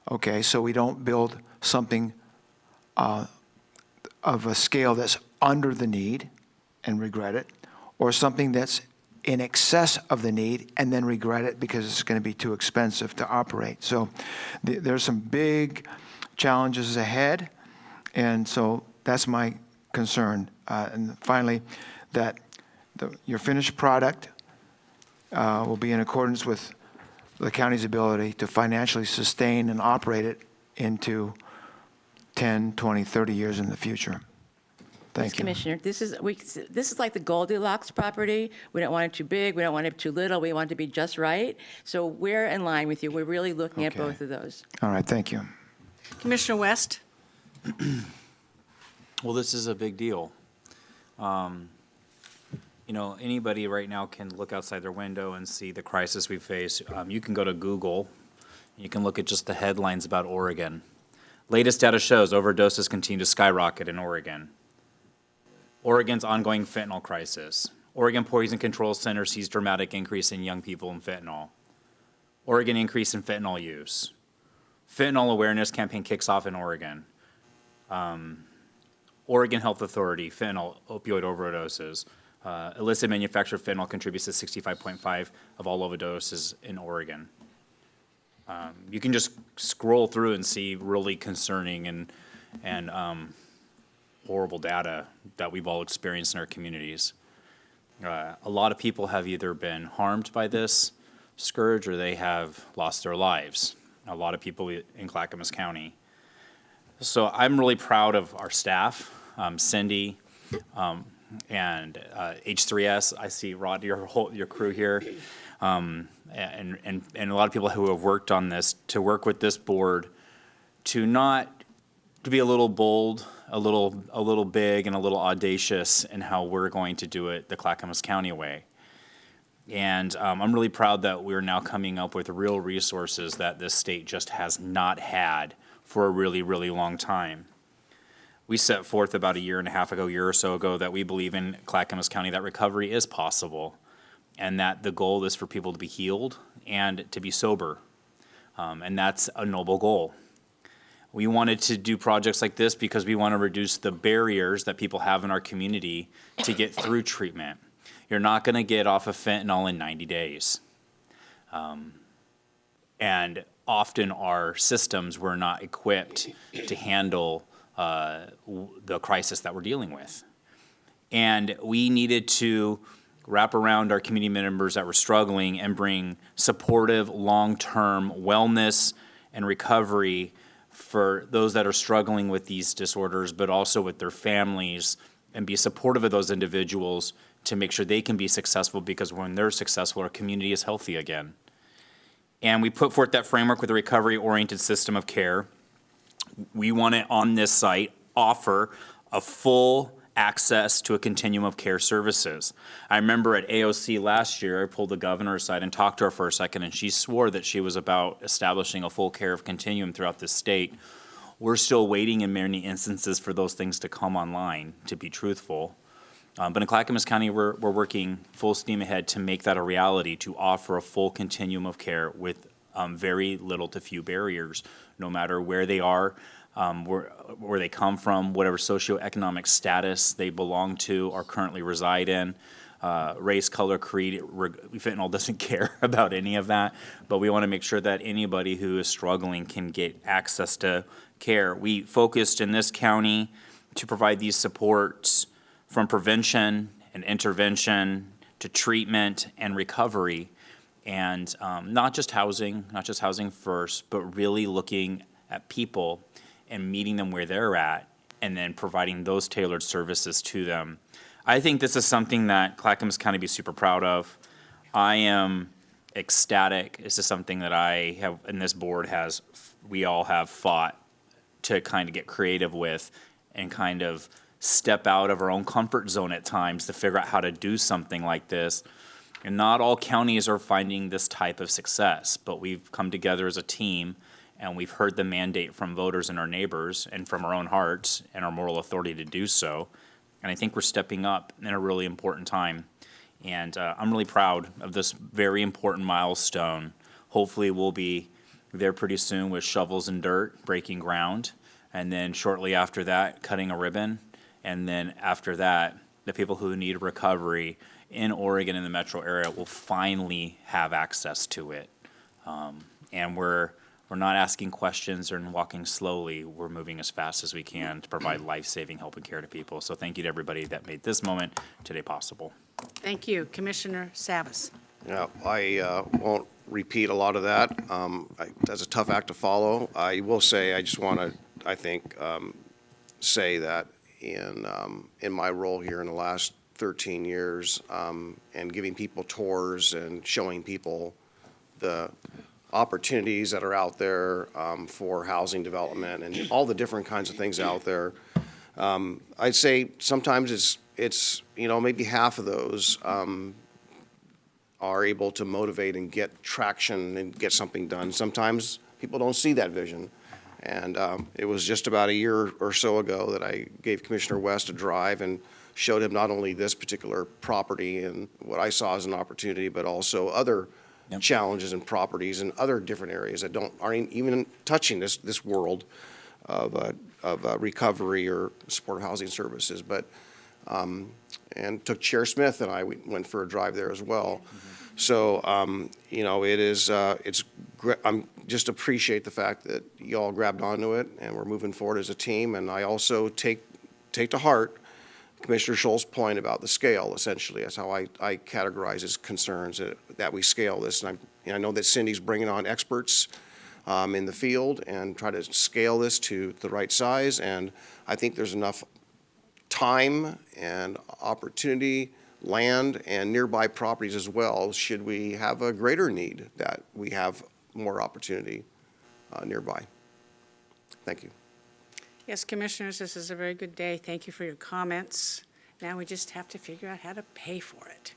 Okay, so we don't build something of a scale that's under the need and regret it, or something that's in excess of the need and then regret it because it's going to be too expensive to operate. So there's some big challenges ahead, and so that's my concern. And finally, that your finished product will be in accordance with the county's ability to financially sustain and operate it into 10, 20, 30 years in the future. Thank you. Commissioner, this is like the Goldilocks property. We don't want it too big, we don't want it too little, we want it to be just right. So we're in line with you. We're really looking at Okay. both of those. All right, thank you. Commissioner West? Well, this is a big deal. You know, anybody right now can look outside their window and see the crisis we face. You can go to Google, you can look at just the headlines about Oregon. Latest data shows overdoses continue to skyrocket in Oregon. Oregon's ongoing fentanyl crisis. Oregon Poison Control Center sees dramatic increase in young people in fentanyl. Oregon increase in fentanyl use. Fentanyl awareness campaign kicks off in Oregon. Oregon Health Authority, fentanyl, opioid overdoses. Illicit manufactured fentanyl contributes to 65.5% of all overdoses in Oregon. You can just scroll through and see really concerning and horrible data that we've all experienced in our communities. A lot of people have either been harmed by this scourge or they have lost their lives. A lot of people in Clackamas County. So I'm really proud of our staff, Cindy, and H3S. I see Rod, your crew here, and a lot of people who have worked on this, to work with this board, to be a little bold, a little big, and a little audacious in how we're going to do it the Clackamas County way. And I'm really proud that we're now coming up with real resources that this state just has not had for a really, really long time. We set forth about a year or so ago, that we believe in Clackamas County that recovery is possible, and that the goal is for people to be healed and to be sober. And that's a noble goal. We wanted to do projects like this because we want to reduce the barriers that people have in our community to get through treatment. You're not going to get off of fentanyl in 90 days. And often our systems were not equipped to handle the crisis that we're dealing with. And we needed to wrap around our community members that were struggling and bring supportive, long-term wellness and recovery for those that are struggling with these disorders, but also with their families, and be supportive of those individuals to make sure they can be successful, because when they're successful, our community is healthy again. And we put forth that framework with a recovery-oriented system of care. We want to, on this site, offer a full access to a continuum of care services. I remember at AOC last year, I pulled the governor aside and talked to her for a second, and she swore that she was about establishing a full care of continuum throughout the state. We're still waiting in many instances for those things to come online, to be truthful. But in Clackamas County, we're working full steam ahead to make that a reality, to offer a full continuum of care with very little to few barriers, no matter where they are, where they come from, whatever socioeconomic status they belong to or currently reside in, race, color, creed. Fentanyl doesn't care about any of that, but we want to make sure that anybody who is struggling can get access to care. We focused in this county to provide these supports from prevention and intervention to treatment and recovery, and not just housing first, but really looking at people and meeting them where they're at, and then providing those tailored services to them. I think this is something that Clackamas County be super proud of. I am ecstatic. This is something that I have, and this board has, we all have fought to kind of get creative with and kind of step out of our own comfort zone at times to figure out how to do something like this. And not all counties are finding this type of success, but we've come together as a team and we've heard the mandate from voters and our neighbors and from our own hearts and our moral authority to do so. And I think we're stepping up in a really important time. And I'm really proud of this very important milestone. Hopefully we'll be there pretty soon with shovels and dirt, breaking ground. And then shortly after that, cutting a ribbon. And then after that, the people who need recovery in Oregon and the metro area will finally have access to it. And we're not asking questions or walking slowly. We're moving as fast as we can to provide life-saving help and care to people. So thank you to everybody that made this moment today possible. Thank you. Commissioner Savas. Yeah, I won't repeat a lot of that. That's a tough act to follow. I will say, I just want to, I think, say that in my role here in the last 13 years, and giving people tours and showing people the opportunities that are out there for housing development and all the different kinds of things out there. I'd say sometimes it's maybe half of those are able to motivate and get traction and get something done. Sometimes people don't see that vision. And it was just about a year or so ago that I gave Commissioner West a drive and showed him not only this particular property and what I saw as an opportunity, but also other challenges and properties in other different areas that aren't even touching this world of recovery or supportive housing services. But and took Chair Smith and I went for a drive there as well. So it is I'm just appreciate the fact that y'all grabbed onto it and we're moving forward as a team. And I also take to heart Commissioner Schultz's point about the scale. Essentially, that's how I categorize his concerns, that we scale this. And I know that Cindy's bringing on experts in the field and try to scale this to the right size. And I think there's enough time and opportunity, land, and nearby properties as well, should we have a greater need, that we have more opportunity nearby. Thank you. Yes, Commissioners, this is a very good day. Thank you for your comments. Now we just have to figure out how to pay for it.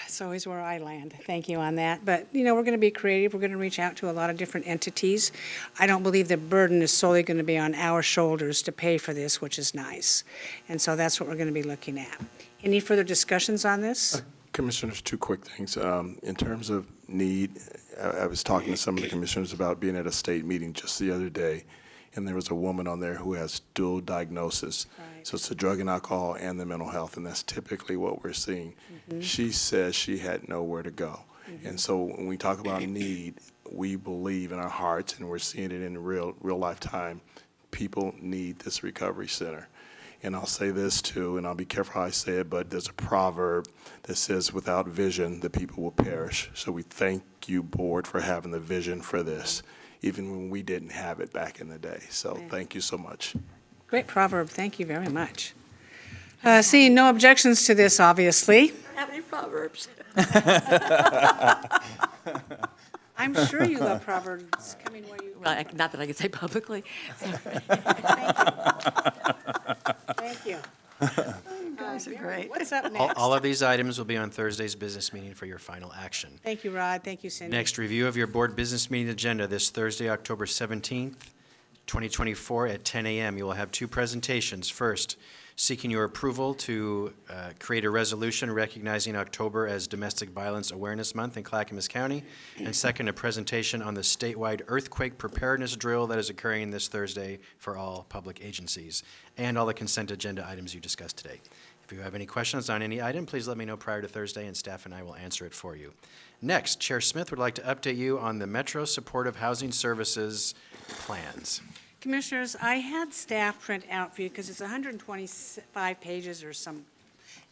It's always where I land. Thank you on that. But, we're going to be creative. We're going to reach out to a lot of different entities. I don't believe the burden is solely going to be on our shoulders to pay for this, which is nice. And so that's what we're going to be looking at. Any further discussions on this? Commissioners, two quick things. In terms of need, I was talking to some of the commissioners about being at a state meeting just the other day, and there was a woman on there who has dual diagnosis. Right. So it's the drug and alcohol and the mental health, and that's typically what we're seeing. Mm-hmm. She says she had nowhere to go. Mm-hmm. And so when we talk about need, we believe in our hearts, and we're seeing it in real lifetime. People need this recovery center. And I'll say this too, and I'll be careful how I say it, but there's a proverb that says, without vision, the people will perish. So we thank you, board, for having the vision for this, even when we didn't have it back in the day. So thank you so much. Great proverb. Thank you very much. Seeing no objections to this, obviously. Have any proverbs? I'm sure you love proverbs coming where you. Well, not that I can say publicly. Thank you. You guys are great. What's up next? All of these items will be on Thursday's business meeting for your final action. Thank you, Rod. Thank you, Cindy. Next, review of your board business meeting agenda this Thursday, October 17th, 2024 at 10 a.m. You will have two presentations. First, seeking your approval to create a resolution recognizing October as Domestic Violence Awareness Month in Clackamas County. And second, a presentation on the statewide earthquake preparedness drill that is occurring this Thursday for all public agencies, and all the consent agenda items you discussed today. If you have any questions on any item, please let me know prior to Thursday, and staff and I will answer it for you. Next, Chair Smith would like to update you on the Metro Supportive Housing Services plans. Commissioners, I had staff print out for you because it's 125 pages or some.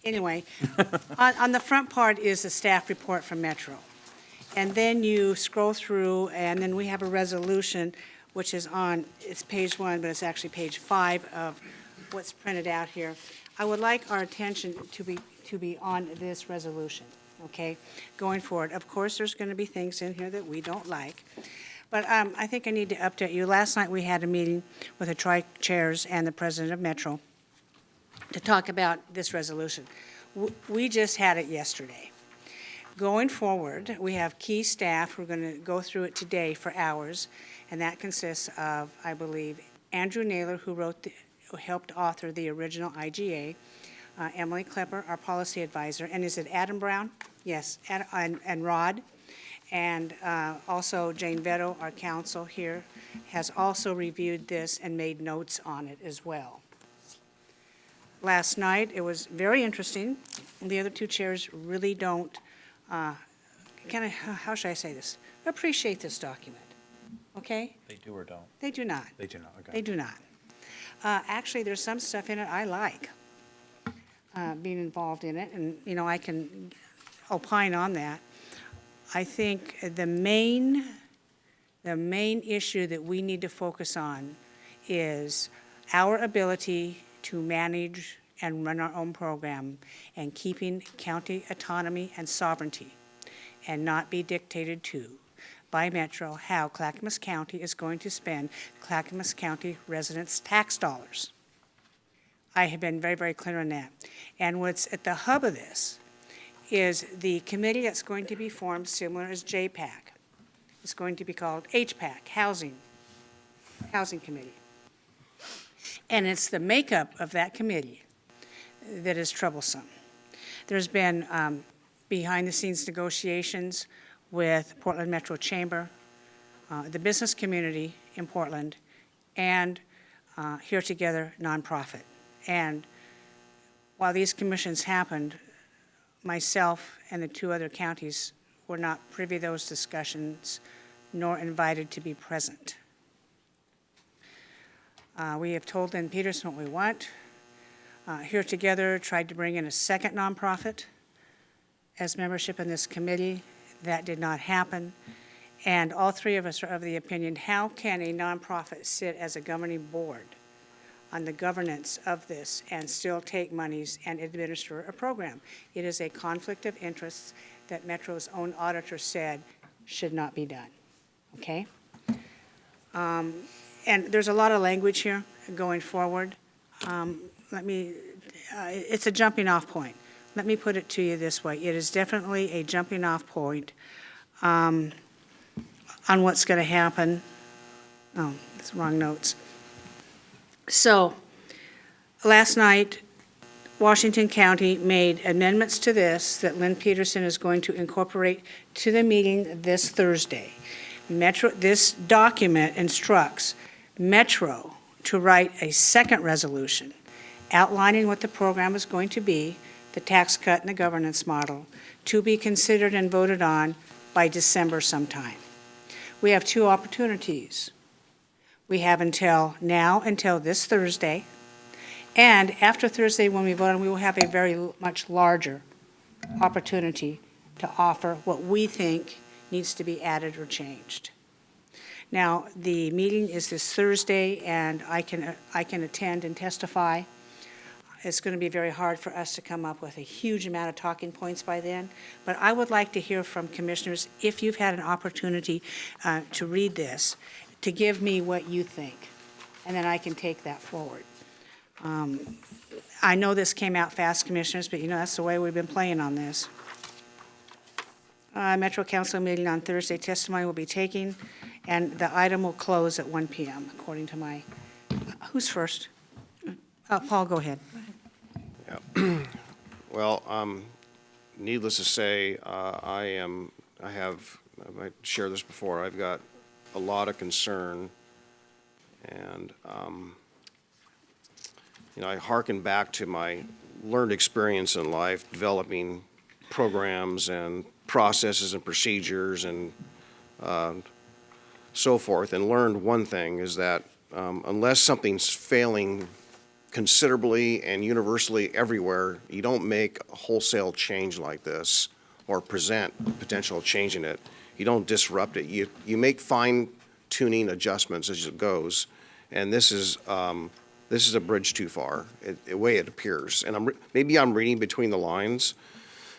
Anyway, on the front part is a staff report from Metro. And then you scroll through, and then we have a resolution, which is it's page 1, but it's actually page 5 of what's printed out here. I would like our attention to be on this resolution, okay, going forward. Of course, there's going to be things in here that we don't like, but I think I need to update you. Last night, we had a meeting with the tri-chairs and the president of Metro to talk about this resolution. We just had it yesterday. Going forward, we have key staff. We're going to go through it today for hours, and that consists of, I believe, Andrew Naylor, who helped author the original IGA, Emily Klepper, our policy advisor, and is it Adam Brown? Yes, and Rod, and also Jane Vetto, our counsel here, has also reviewed this and made notes on it as well. Last night, it was very interesting. The other two chairs really don't how should I say this? Appreciate this document, okay? They do or don't? They do not. They do not, okay. They do not. Actually, there's some stuff in it I like, being involved in it, and, you know, I can opine on that. I think the main issue that we need to focus on is our ability to manage and run our own program and keeping county autonomy and sovereignty and not be dictated to by Metro how Clackamas County is going to spend Clackamas County residents' tax dollars. I have been very, very clear on that. And what's at the hub of this is the committee that's going to be formed similar as JPAC. It's going to be called HPAC, Housing Committee. And it's the makeup of that committee that is troublesome. There's been behind-the-scenes negotiations with Portland Metro Chamber, the business community in Portland, and Here Together nonprofit. And while these commissions happened, myself and the two other counties were not privy to those discussions nor invited to be present. We have told Lynn Peterson what we want. Here Together tried to bring in a second nonprofit as membership in this committee. That did not happen. And all three of us are of the opinion, how can a nonprofit sit as a governing board on the governance of this and still take monies and administer a program? It is a conflict of interest that Metro's own auditor said should not be done, okay? And there's a lot of language here going forward. It's a jumping off point. Let me put it to you this way. It is definitely a jumping off point on what's going to happen. Oh, that's the wrong notes. So, last night, Washington County made amendments to this that Lynn Peterson is going to incorporate to the meeting this Thursday. This document instructs Metro to write a second resolution outlining what the program is going to be, the tax cut and the governance model, to be considered and voted on by December sometime. We have two opportunities. We have until this Thursday, and after Thursday when we vote on, we will have a very much larger opportunity to offer what we think needs to be added or changed. Now, the meeting is this Thursday, and I can attend and testify. It's going to be very hard for us to come up with a huge amount of talking points by then, but I would like to hear from commissioners, if you've had an opportunity to read this, to give me what you think, and then I can take that forward. I know this came out fast, commissioners, but you know that's the way we've been playing on this. Metro Council meeting on Thursday, testimony will be taken, and the item will close at 1 p.m. according to my, who's first? Paul, go ahead. Yeah. Well, needless to say, I shared this before, I've got a lot of concern, and I hearken back to my learned experience in life developing programs and processes and procedures and so forth, and learned one thing is that unless something's failing considerably and universally everywhere, you don't make a wholesale change like this or present potential change in it. You don't disrupt it. You make fine-tuning adjustments as it goes, and this is a bridge too far, the way it appears. And maybe I'm reading between the lines,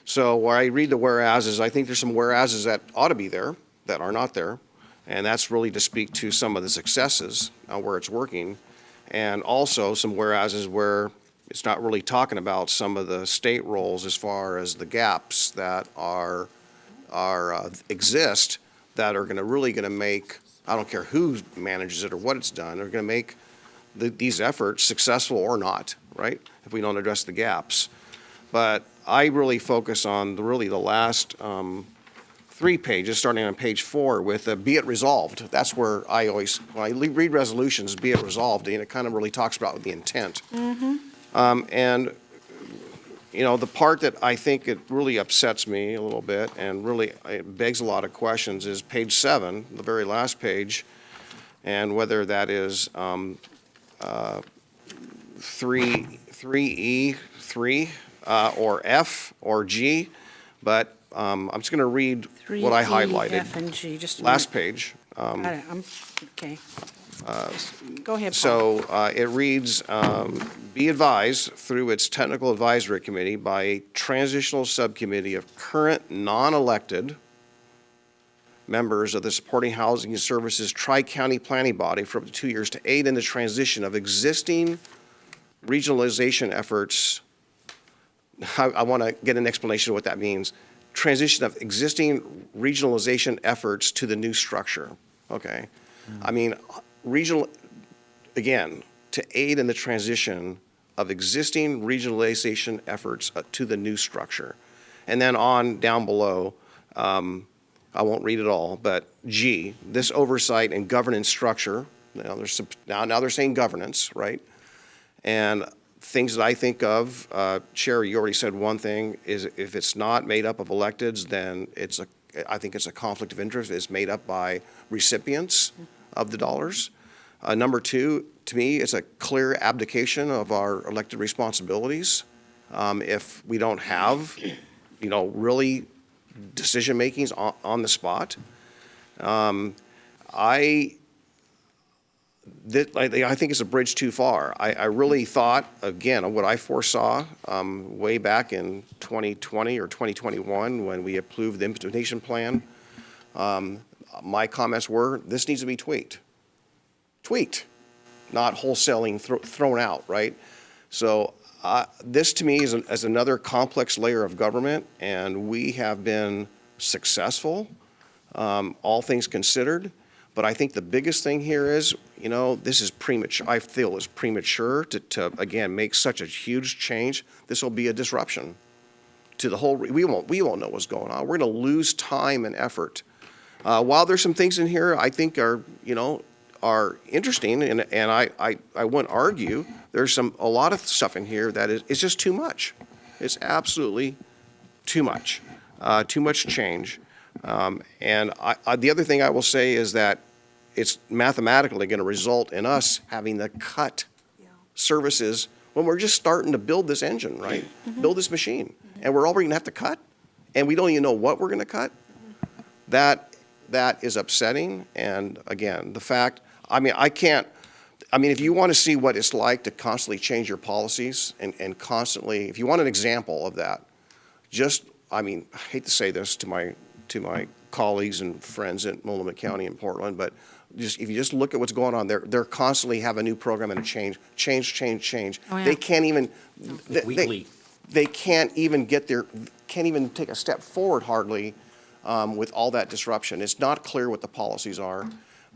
So where I read the whereases, I think there's some whereases that ought to be there that are not there. And that's really to speak to some of the successes where it's working. And also some whereases where it's not really talking about some of the state roles as far as the gaps that exist that are really going to make, I don't care who manages it or what it's done, they're going to make these efforts successful or not, right? If we don't address the gaps. But I really focus on the last 3 pages, starting on page 4 with be it resolved. That's where I always, when I read resolutions, be it resolved, and it kind of really talks about the intent. And, you know, the part that I think it really upsets me a little bit and really it begs a lot of questions is page 7, the very last page, and whether that is 3E3 or F or G, but I'm just going to read what I 3E, highlighted. F, and G, just a Last minute. page. Got it, okay. Go ahead, Paul. So it reads, be advised through its Technical Advisory Committee by a transitional subcommittee of current non-elected members of the Supporting Housing and Services Tri-County Planning Body for up to 2 years to aid in the transition of existing regionalization efforts. I want to get an explanation of what that means. Transition of existing regionalization efforts to the new structure. Okay. I mean, again, to aid in the transition of existing regionalization efforts to the new structure. And then on down below, I won't read it all, but G, this oversight and governance structure. Now they're saying governance, right? And things that I think of, Chair, you already said one thing, is if it's not made up of electeds, then I think it's a conflict of interest. It's made up by recipients of the dollars. Number 2, to me, it's a clear abdication of our elected responsibilities. If we don't have, you know, really decision makings on the spot. I think it's a bridge too far. I really thought, again, what I foresaw way back in 2020 or 2021 when we approved the implementation plan, my comments were, this needs to be tweaked. Tweaked, not wholesaling thrown out, right? So this to me is another complex layer of government, and we have been successful, all things considered. But I think the biggest thing here is, you know, this is premature. I feel it's premature to again, make such a huge change. This will be a disruption to the whole, we won't know what's going on. We're going to lose time and effort. While there's some things in here I think are, you know, are interesting, and I wouldn't argue, there's a lot of stuff in here that is just too much. It's absolutely too much change. And the other thing I will say is that it's mathematically going to result in us having to cut services when we're just starting to build this engine, right? Build this machine. And we're already going to have to cut, and we don't even know what we're going to cut. That is upsetting. And again, the fact, if you want to see what it's like to constantly change your policies and constantly, if you want an example of that, I hate to say this to my colleagues and friends in Multnomah County and Portland, but if you just look at what's going on, they're constantly have a new program and a change. Oh, yeah. They can't even Weekly. they can't even take a step forward hardly with all that disruption. It's not clear what the policies are,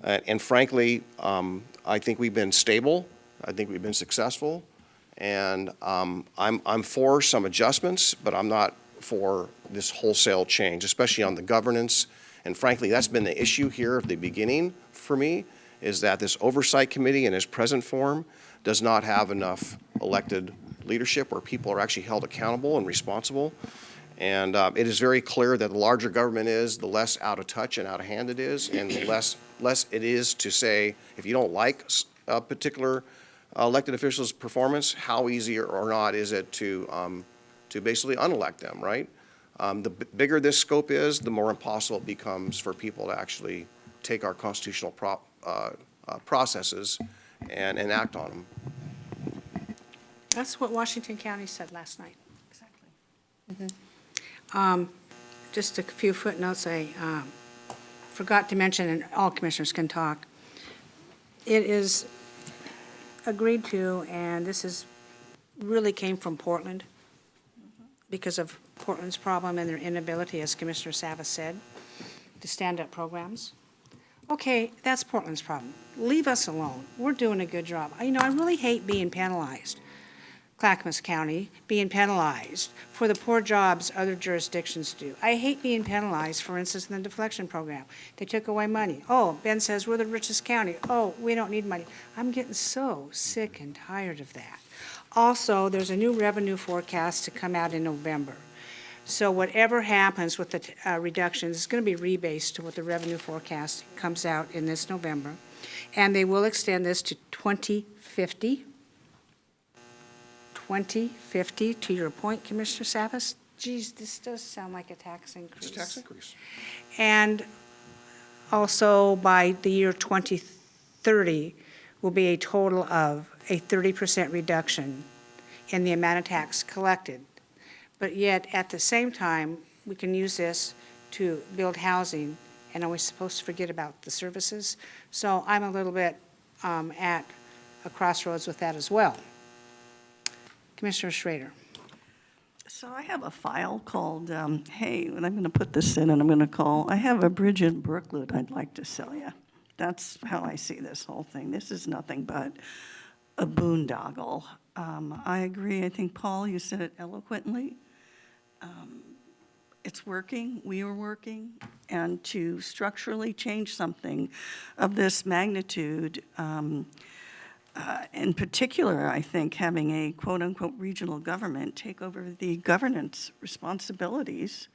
and frankly, I think we've been stable. I think we've been successful, and I'm for some adjustments, but I'm not for this wholesale change, especially on the governance. And frankly, that's been the issue here at the beginning for me, is that this oversight committee in its present form does not have enough elected leadership where people are actually held accountable and responsible. And it is very clear that the larger government is, the less out of touch and out of hand it is, and the less it is to say, if you don't like a particular elected official's performance, how easy or not is it to basically unelect them, right? The bigger this scope is, the more impossible it becomes for people to actually take our constitutional processes and act on them. That's what Washington County said last night. Exactly. Just a few footnotes I forgot to mention, and all commissioners can talk. It is agreed to, and this is, really came from Portland because of Portland's problem and their inability, as Commissioner Savas said, to stand up programs. Okay, that's Portland's problem. Leave us alone. We're doing a good job. I really hate being penalized, Clackamas County, being penalized for the poor jobs other jurisdictions do. I hate being penalized, for instance, in the deflection program. They took away money. Oh, Ben says we're the richest county. Oh, we don't need money. I'm getting so sick and tired of that. Also, there's a new revenue forecast to come out in November. So whatever happens with the reductions is going to be rebased to what the revenue forecast comes out in this November. And they will extend this to 2050. 2050, to your point, Commissioner Savas. Geez, this does sound like a tax increase. It's a tax increase. And also by the year 2030 will be a total of a 30% reduction in the amount of tax collected. But yet, at the same time, we can use this to build housing, and are we supposed to forget about the services? So I'm a little bit at a crossroads with that as well. Commissioner Schrader. So I have a file called, hey, and I'm going to put this in and I'm going to call, I have a bridge in Brookwood I'd like to sell you. That's how I see this whole thing. This is nothing but a boondoggle. I agree. I think, Paul, you said it eloquently. It's working. We are working. And to structurally change something of this magnitude, in particular, I think having a quote-unquote regional government take over the governance responsibilities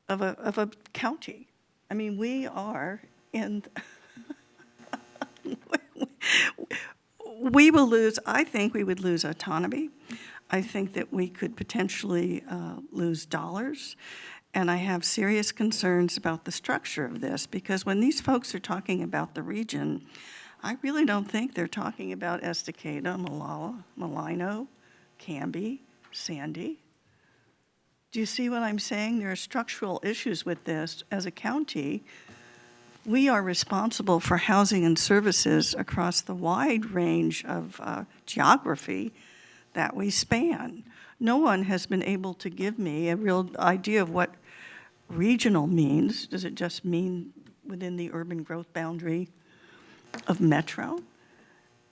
of a county. I mean, we are in, we will lose, I think we would lose autonomy. I think that we could potentially lose dollars. And I have serious concerns about the structure of this, because when these folks are talking about the region, I really don't think they're talking about Estacada, Malala, Malino, Canby, Sandy. Do you see what I'm saying? There are structural issues with this. As a county, we are responsible for housing and services across the wide range of geography that we span. No one has been able to give me a real idea of what regional means. Does it just mean within the urban growth boundary of Metro?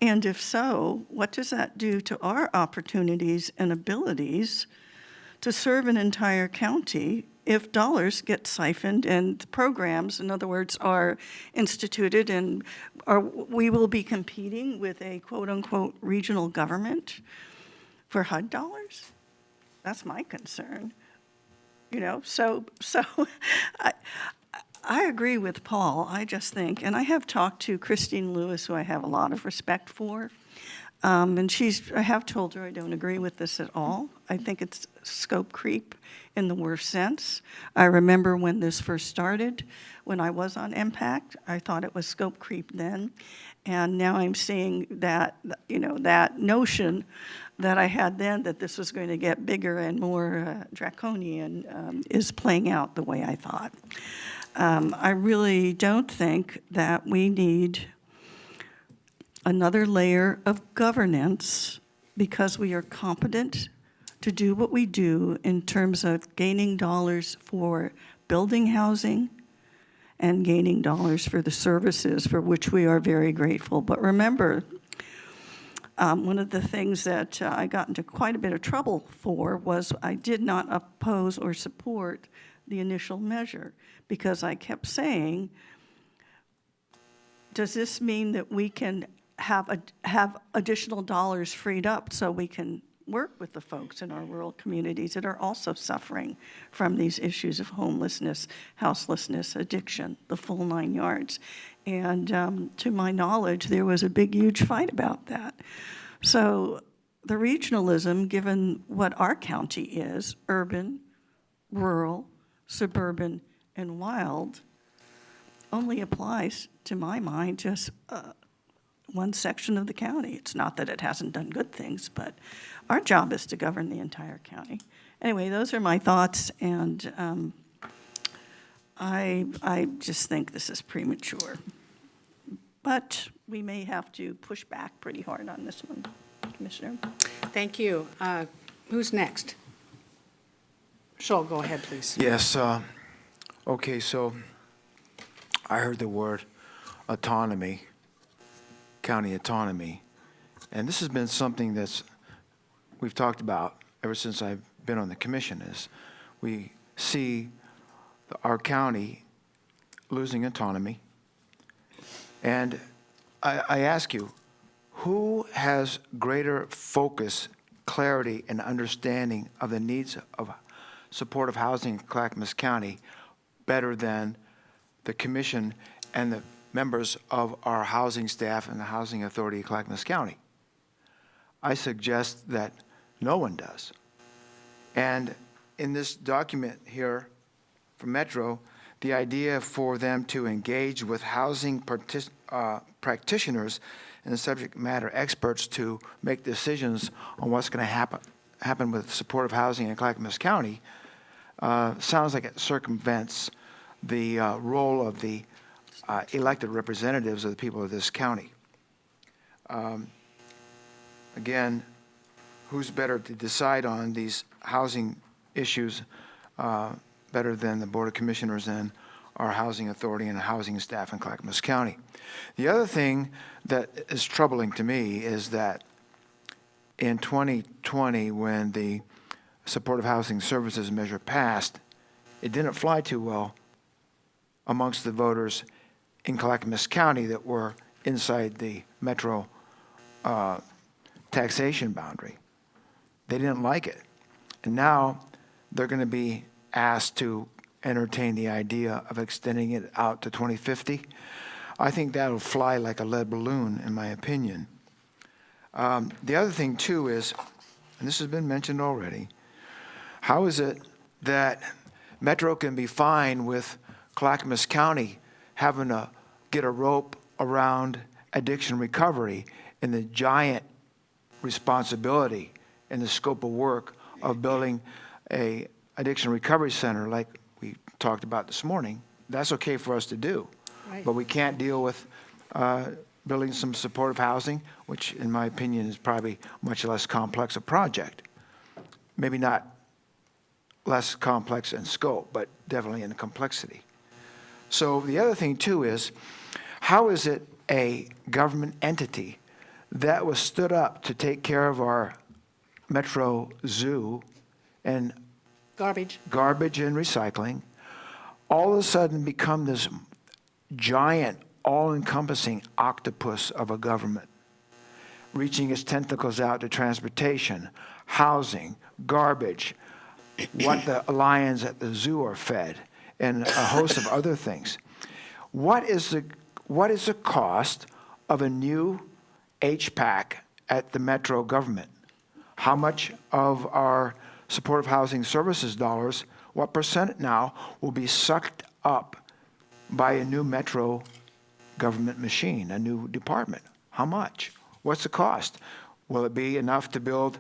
And if so, what does that do to our opportunities and abilities to serve an entire county if dollars get siphoned and programs, in other words, are instituted, and we will be competing with a quote-unquote regional government for HUD dollars? That's my concern. So I agree with Paul. I just think, and I have talked to Christine Lewis, who I have a lot of respect for, and I have told her I don't agree with this at all. I think it's scope creep in the worst sense. I remember when this first started, when I was on MPACT, I thought it was scope creep then, and now I'm seeing that, that notion that I had then, that this was going to get bigger and more draconian, is playing out the way I thought. I really don't think that we need another layer of governance, because we are competent to do what we do in terms of gaining dollars for building housing and gaining dollars for the services for which we are very grateful. But remember, one of the things that I got into quite a bit of trouble for was I did not oppose or support the initial measure, because I kept saying, does this mean that we can have additional dollars freed up so we can work with the folks in our rural communities that are also suffering from these issues of homelessness, houselessness, addiction, the full 9 yards? And to my knowledge, there was a big, huge fight about that. So the regionalism, given what our county is, urban, rural, suburban, and wild, only applies, to my mind, just one section of the county. It's not that it hasn't done good things, but our job is to govern the entire county. Anyway, those are my thoughts, and I just think this is premature. But we may have to push back pretty hard on this one, Commissioner. Thank you. Who's next? Scholl, go ahead, please. Yes, okay, so I heard the word autonomy, county autonomy, and this has been something that's we've talked about ever since I've been on the commission, is we see our county losing autonomy. And I ask you, who has greater focus, clarity, and understanding of the needs of supportive housing in Clackamas County better than the commission and the members of our housing staff and the Housing Authority of Clackamas County? I suggest that no one does. And in this document here from Metro, the idea for them to engage with housing practitioners and subject matter experts to make decisions on what's going to happen with supportive housing in Clackamas County sounds like it circumvents the role of the elected representatives of the people of this county. Again, who's better to decide on these housing issues better than the Board of Commissioners and our Housing Authority and housing staff in Clackamas County? The other thing that is troubling to me is that in 2020, when the Supportive Housing Services measure passed, it didn't fly too well amongst the voters in Clackamas County that were inside the metro taxation boundary. They didn't like it. And now they're going to be asked to entertain the idea of extending it out to 2050. I think that'll fly like a lead balloon, in my opinion. The other thing, too, is, and this has been mentioned already, how is it that Metro can be fine with Clackamas County having to get a rope around addiction recovery and the giant responsibility and the scope of work of building a addiction recovery center like we talked about this morning? That's okay for us to do. Right. But we can't deal with building some supportive housing, which in my opinion is probably much less complex a project. Maybe not less complex in scope, but definitely in complexity. So the other thing too is, how is it a government entity that was stood up to take care of our Metro Zoo and Garbage. garbage and recycling, all of a sudden become this giant, all-encompassing octopus of a government, reaching its tentacles out to transportation, housing, garbage, what the lions at the zoo are fed, and a host of other things. What is the cost of a new HPAC at the Metro government? How much of our supportive housing services dollars, what percent now will be sucked up by a new Metro government machine, a new department? How much? What's the cost? Will it be enough to build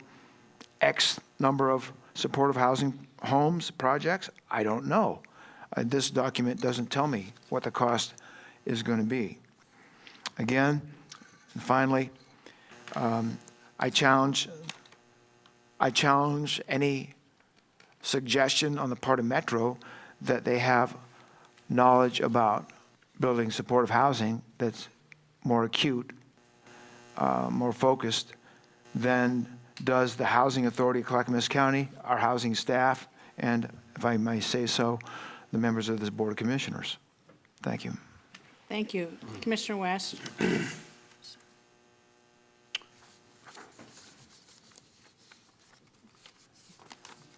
X number of supportive housing homes, projects? I don't know. This document doesn't tell me what the cost is going to be. Again, and finally, I challenge any suggestion on the part of Metro that they have knowledge about building supportive housing that's more acute, more focused than does the Housing Authority of Clackamas County, our housing staff, and, if I may say so, the members of this Board of Commissioners. Thank you. Thank you. Commissioner West?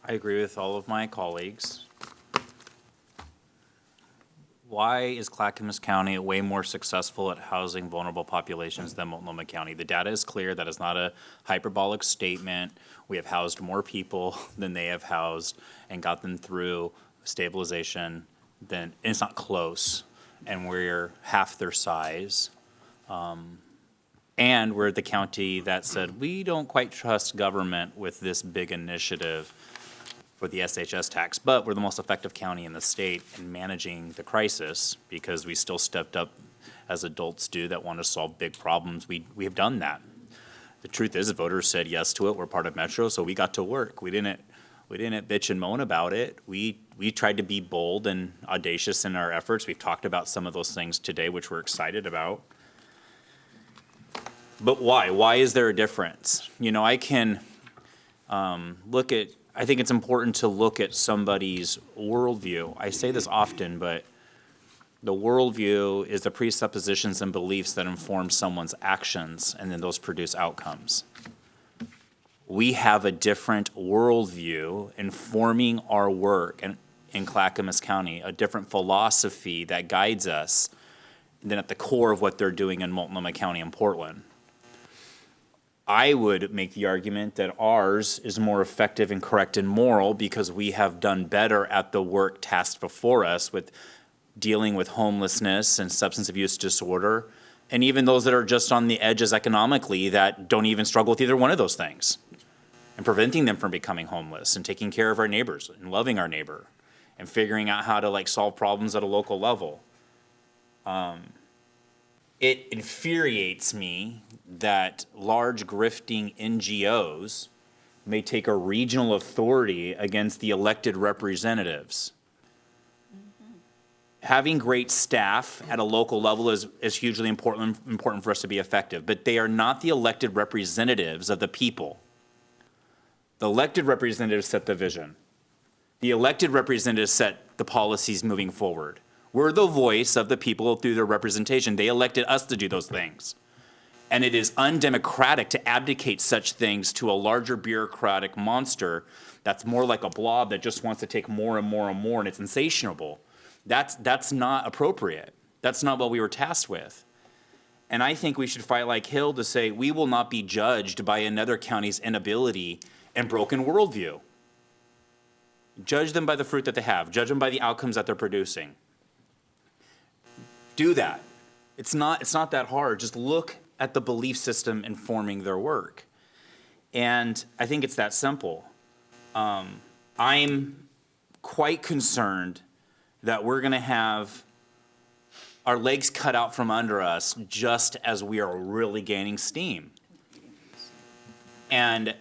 I agree with all of my colleagues. Why is Clackamas County way more successful at housing vulnerable populations than Multnomah County? The data is clear. That is not a hyperbolic statement. We have housed more people than they have housed and got them through stabilization. Then it's not close, and we're half their size. And we're the county that said, we don't quite trust government with this big initiative. for the SHS tax, but we're the most effective county in the state in managing the crisis because we still stepped up as adults do that want to solve big problems. We have done that. The truth is, the voters said yes to it. We're part of Metro, so we got to work. We didn't bitch and moan about it. We tried to be bold and audacious in our efforts. We've talked about some of those things today, which we're excited about. But why? Why is there a difference? You know, I can I think it's important to look at somebody's worldview. I say this often, but the worldview is the presuppositions and beliefs that inform someone's actions, and then those produce outcomes. We have a different worldview informing our work in Clackamas County, a different philosophy that guides us than at the core of what they're doing in Multnomah County and Portland. I would make the argument that ours is more effective and correct and moral because we have done better at the work tasked before us with dealing with homelessness and substance abuse disorder, and even those that are just on the edges economically that don't even struggle with either one of those things, and preventing them from becoming homeless and taking care of our neighbors and loving our neighbor and figuring out how to solve problems at a local level. It infuriates me that large grifting NGOs may take a regional authority against the elected representatives. Having great staff at a local level is hugely important for us to be effective, but they are not the elected representatives of the people. The elected representatives set the vision. The elected representatives set the policies moving forward. We're the voice of the people through their representation. They elected us to do those things. And it is undemocratic to abdicate such things to a larger bureaucratic monster that's more like a blob that just wants to take more and more and more, and it's insatiable. That's not appropriate. That's not what we were tasked with. And I think we should fight like Hill to say we will not be judged by another county's inability and broken worldview. Judge them by the fruit that they have. Judge them by the outcomes that they're producing. Do that. It's not that hard. Just look at the belief system informing their work. And I think it's that simple. I'm quite concerned that we're going to have our legs cut out from under us just as we are really gaining steam. And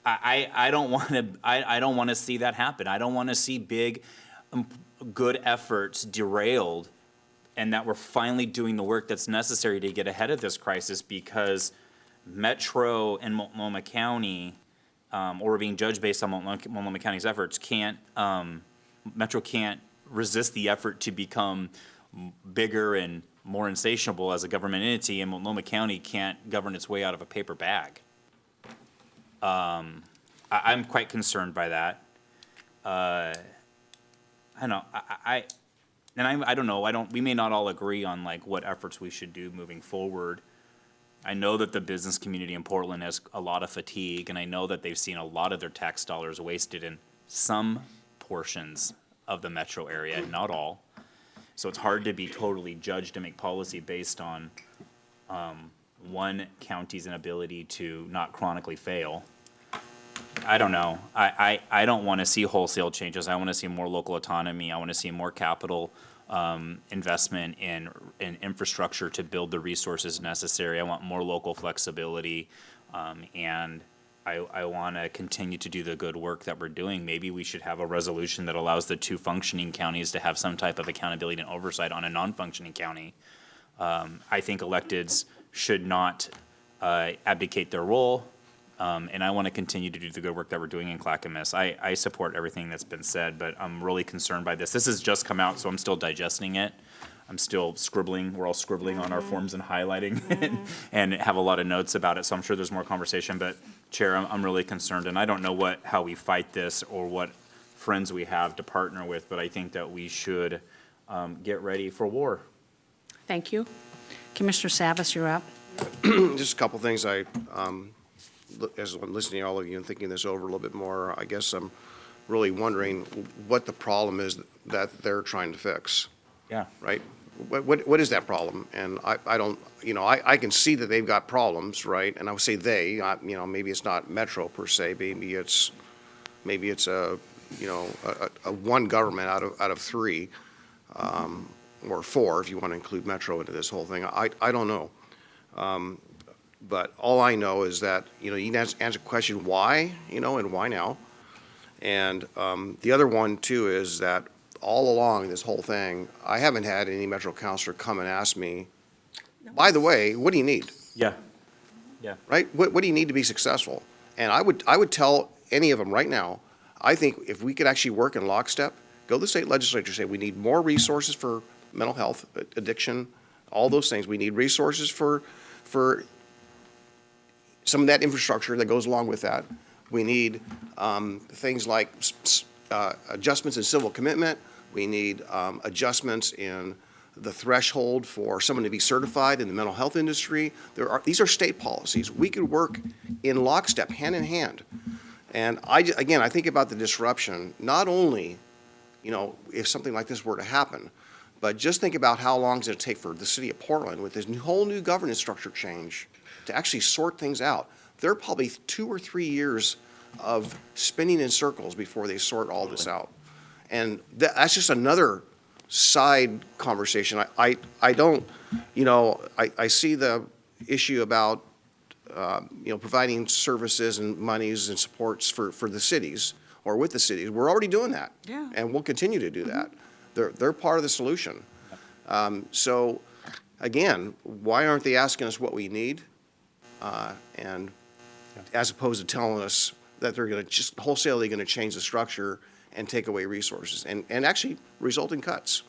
I don't want to see that happen. I don't want to see big, good efforts derailed, and that we're finally doing the work that's necessary to get ahead of this crisis because Metro and Multnomah County, or we're being judged based on Multnomah County's efforts, Metro can't resist the effort to become bigger and more insatiable as a government entity, and Multnomah County can't govern its way out of a paper bag. I'm quite concerned by that. I don't know. I don't know. We may not all agree on what efforts we should do moving forward. I know that the business community in Portland has a lot of fatigue, and I know that they've seen a lot of their tax dollars wasted in some portions of the metro area, not all. So it's hard to be totally judged to make policy based on one county's inability to not chronically fail. I don't know. I don't want to see wholesale changes. I want to see more local autonomy. I want to see more capital investment in infrastructure to build the resources necessary. I want more local flexibility, and I want to continue to do the good work that we're doing. Maybe we should have a resolution that allows the two functioning counties to have some type of accountability and oversight on a non-functioning county. I think electeds should not abdicate their role. And I want to continue to do the good work that we're doing in Clackamas. I support everything that's been said, but I'm really concerned by this. This has just come out, so I'm still digesting it. I'm still scribbling. We're all scribbling on our forms and highlighting and have a lot of notes about it, so I'm sure there's more conversation. But, Chair, I'm really concerned, and I don't know how we fight this or what friends we have to partner with, but I think that we should get ready for war. Thank you. Commissioner Savas, you're up. Just a couple things. As I'm listening to all of you and thinking this over a little bit more, I guess I'm really wondering what the problem is that they're trying to fix. Yeah. Right? What is that problem? And I don't, I can see that they've got problems, right? And I would say maybe it's not Metro per se, maybe it's Maybe it's a one government out of three, or four, if you want to include Metro into this whole thing. I don't know. But all I know is that, you can answer the question why, and why now. And the other one, too, is that all along this whole thing, I haven't had any Metro councilor come and ask me, by the way, what do you need? Yeah. Yeah. Right? What do you need to be successful? And I would tell any of them right now, I think if we could actually work in lockstep, go to the state legislature, say we need more resources for mental health, addiction, all those things. We need resources for some of that infrastructure that goes along with that. We need things like adjustments in civil commitment. We need adjustments in the threshold for someone to be certified in the mental health industry. These are state policies. We could work in lockstep, hand in hand. And I think about the disruption, not only, if something like this were to happen, but just think about how long it's going to take for the city of Portland with this whole new governance structure change to actually sort things out. There are probably 2 or 3 years of spinning in circles before they sort all this out. And that's just another side conversation. I don't, I see the issue about, providing services and monies and supports for the cities or with the cities. We're already doing that. Yeah. And we'll continue to do that. They're part of the solution. So again, why aren't they asking us what we need? And as opposed to telling us that they're going to just wholesalely going to change the structure and take away resources and actually result in cuts.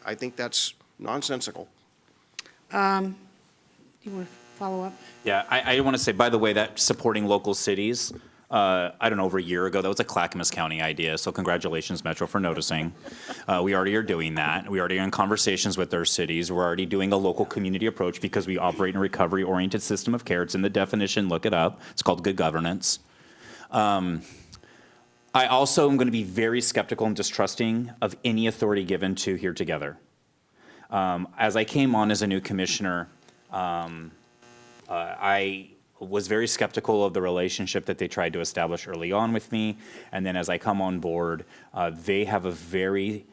I think that's nonsensical. You want to follow up? Yeah, I want to say, by the way, that supporting local cities, I don't know, over a year ago, that was a Clackamas County idea, so congratulations, Metro, for noticing. We already are doing that. We already are in conversations with our cities. We're already doing a local community approach because we operate in a recovery-oriented system of care. It's in the definition, look it up. It's called good governance. I also am going to be very skeptical and distrusting of any authority given to Here Together. As I came on as a new commissioner, I was very skeptical of the relationship that they tried to establish early on with me. And then as I come on board, they have a very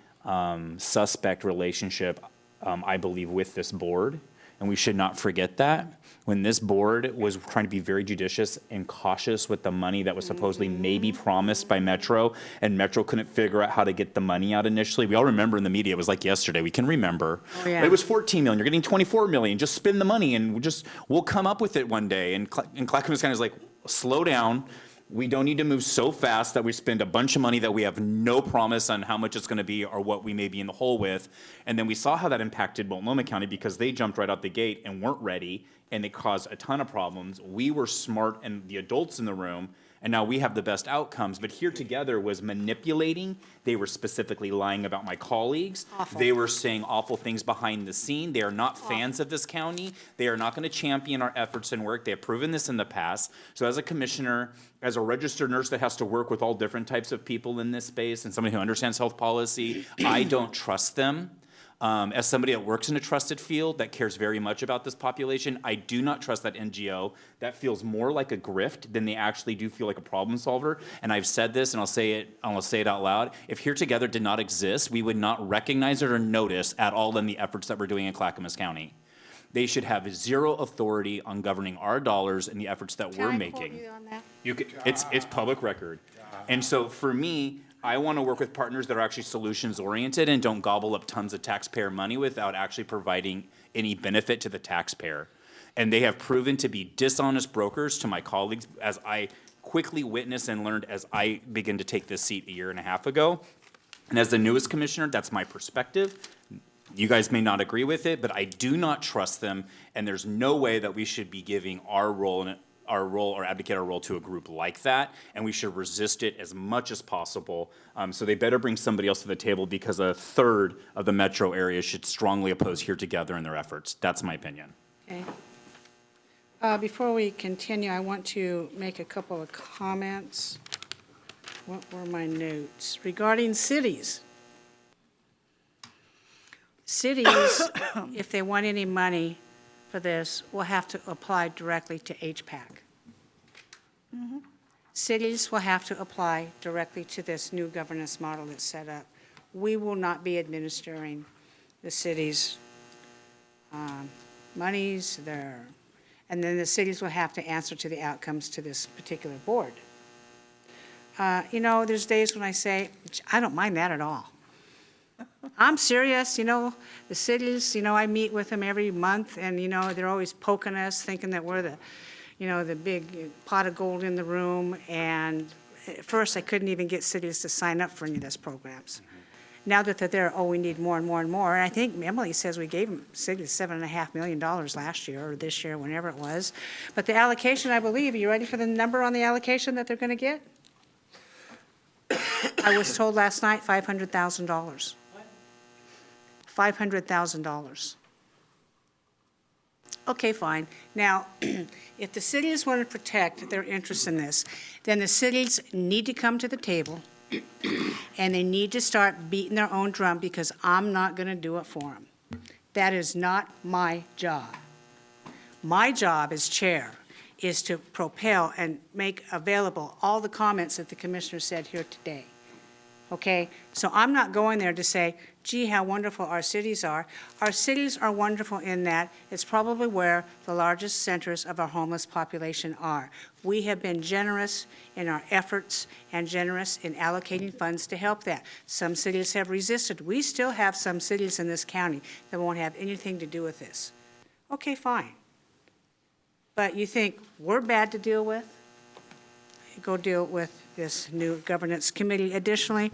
suspect relationship, I believe, with this board. And we should not forget that. When this board was trying to be very judicious and cautious with the money that was supposedly maybe promised by Metro, and Metro couldn't figure out how to get the money out initially. We all remember in the media, it was like yesterday, we can remember. Oh, yeah. It was 14 million, you're getting 24 million, just spend the money and we'll come up with it one day. And Clackamas County is like, slow down. We don't need to move so fast that we spend a bunch of money that we have no promise on how much it's going to be or what we may be in the hole with. And then we saw how that impacted Multnomah County because they jumped right out the gate and weren't ready, and it caused a ton of problems. We were smart and the adults in the room, and now we have the best outcomes. But Here Together was manipulating. They were specifically lying about my colleagues. Awful. They were saying awful things behind the scene. They are not fans of this county. They are not going to champion our efforts and work. They have proven this in the past. So as a commissioner, as a registered nurse that has to work with all different types of people in this space and somebody who understands health policy, I don't trust them. As somebody that works in a trusted field that cares very much about this population, I do not trust that NGO. That feels more like a grift than they actually do feel like a problem solver. And I've said this, and I'll say it out loud. If Here Together did not exist, we would not recognize it or notice at all in the efforts that we're doing in Clackamas County. They should have zero authority on governing our dollars and the efforts that we're making. Can I quote you on that? You could, it's public record. And so for me, I want to work with partners that are actually solutions oriented and don't gobble up tons of taxpayer money without actually providing any benefit to the taxpayer. And they have proven to be dishonest brokers to my colleagues, as I quickly witnessed and learned as I began to take this seat a year and a half ago. And as the newest commissioner, that's my perspective. You guys may not agree with it, but I do not trust them, and there's no way that we should be giving our role or advocate our role to a group like that, and we should resist it as much as possible. So they better bring somebody else to the table, because a third of the metro area should strongly oppose Here Together in their efforts. That's my opinion. Okay. Before we continue, I want to make a couple of comments. What were my notes? Regarding cities. Cities, if they want any money for this, will have to apply directly to HPAC. Cities will have to apply directly to this new governance model that's set up. We will not be administering the city's monies, and then the cities will have to answer to the outcomes to this particular board. There's days when I say, I don't mind that at all. I'm serious, the cities, I meet with them every month, and, they're always poking us, thinking that we're the big pot of gold in the room, and at first I couldn't even get cities to sign up for any of those programs. Now that they're there, we need more and more and more. And I think Emily says we gave them cities $7.5 million last year, or this year, whenever it was. But the allocation, I believe, are you ready for the number on the allocation that they're going to get? I was told last night, $500,000. $500,000. Okay, fine. Now, if the cities want to protect their interest in this, then the cities need to come to the table and they need to start beating their own drum, because I'm not going to do it for them. That is not my job. My job as chair is to propel and make available all the comments that the commissioner said here today. Okay? So I'm not going there to say, gee, how wonderful our cities are. Our cities are wonderful in that it's probably where the largest centers of our homeless population are. We have been generous in our efforts and generous in allocating funds to help that. Some cities have resisted. We still have some cities in this county that won't have anything to do with this. Okay, fine. But you think we're bad to deal with? Go deal with this new governance committee. Additionally,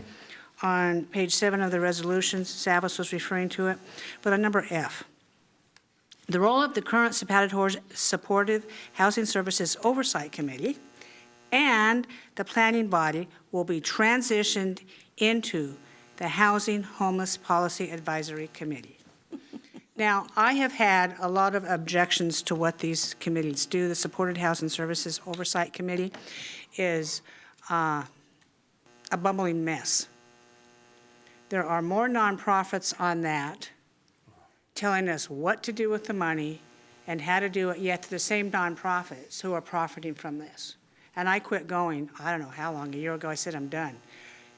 on page 7 of the resolution, Savas was referring to it, but on number F, the role of the current supportive housing services oversight committee and the planning body will be transitioned into the Housing Homeless Policy Advisory Committee. Now, I have had a lot of objections to what these committees do. The Supported Housing Services Oversight Committee is a bumbling mess. There are more nonprofits on that telling us what to do with the money and how to do it, yet the same nonprofits who are profiting from this. And I quit going, I don't know how long, a year ago I said I'm done.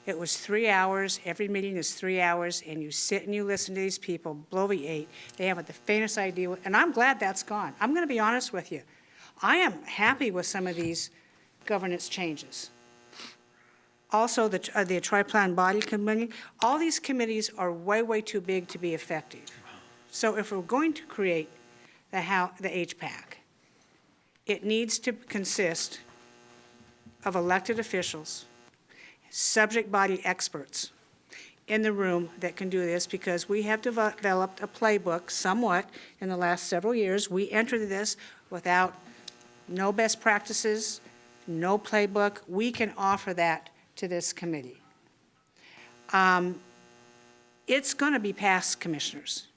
It was 3 hours, every meeting is 3 hours, and you sit and you listen to these people bloviate. They haven't the faintest idea, and I'm glad that's gone. I'm going to be honest with you. I am happy with some of these governance changes. Also, the Tri-Plan Body Committee, all these committees are way, way too big to be effective. So if we're going to create the HPAC, it needs to consist of elected officials, subject body experts in the room that can do this, because we have developed a playbook somewhat in the last several years. We entered this without no best practices, no playbook. We can offer that to this committee. It's going to be passed, commissioners.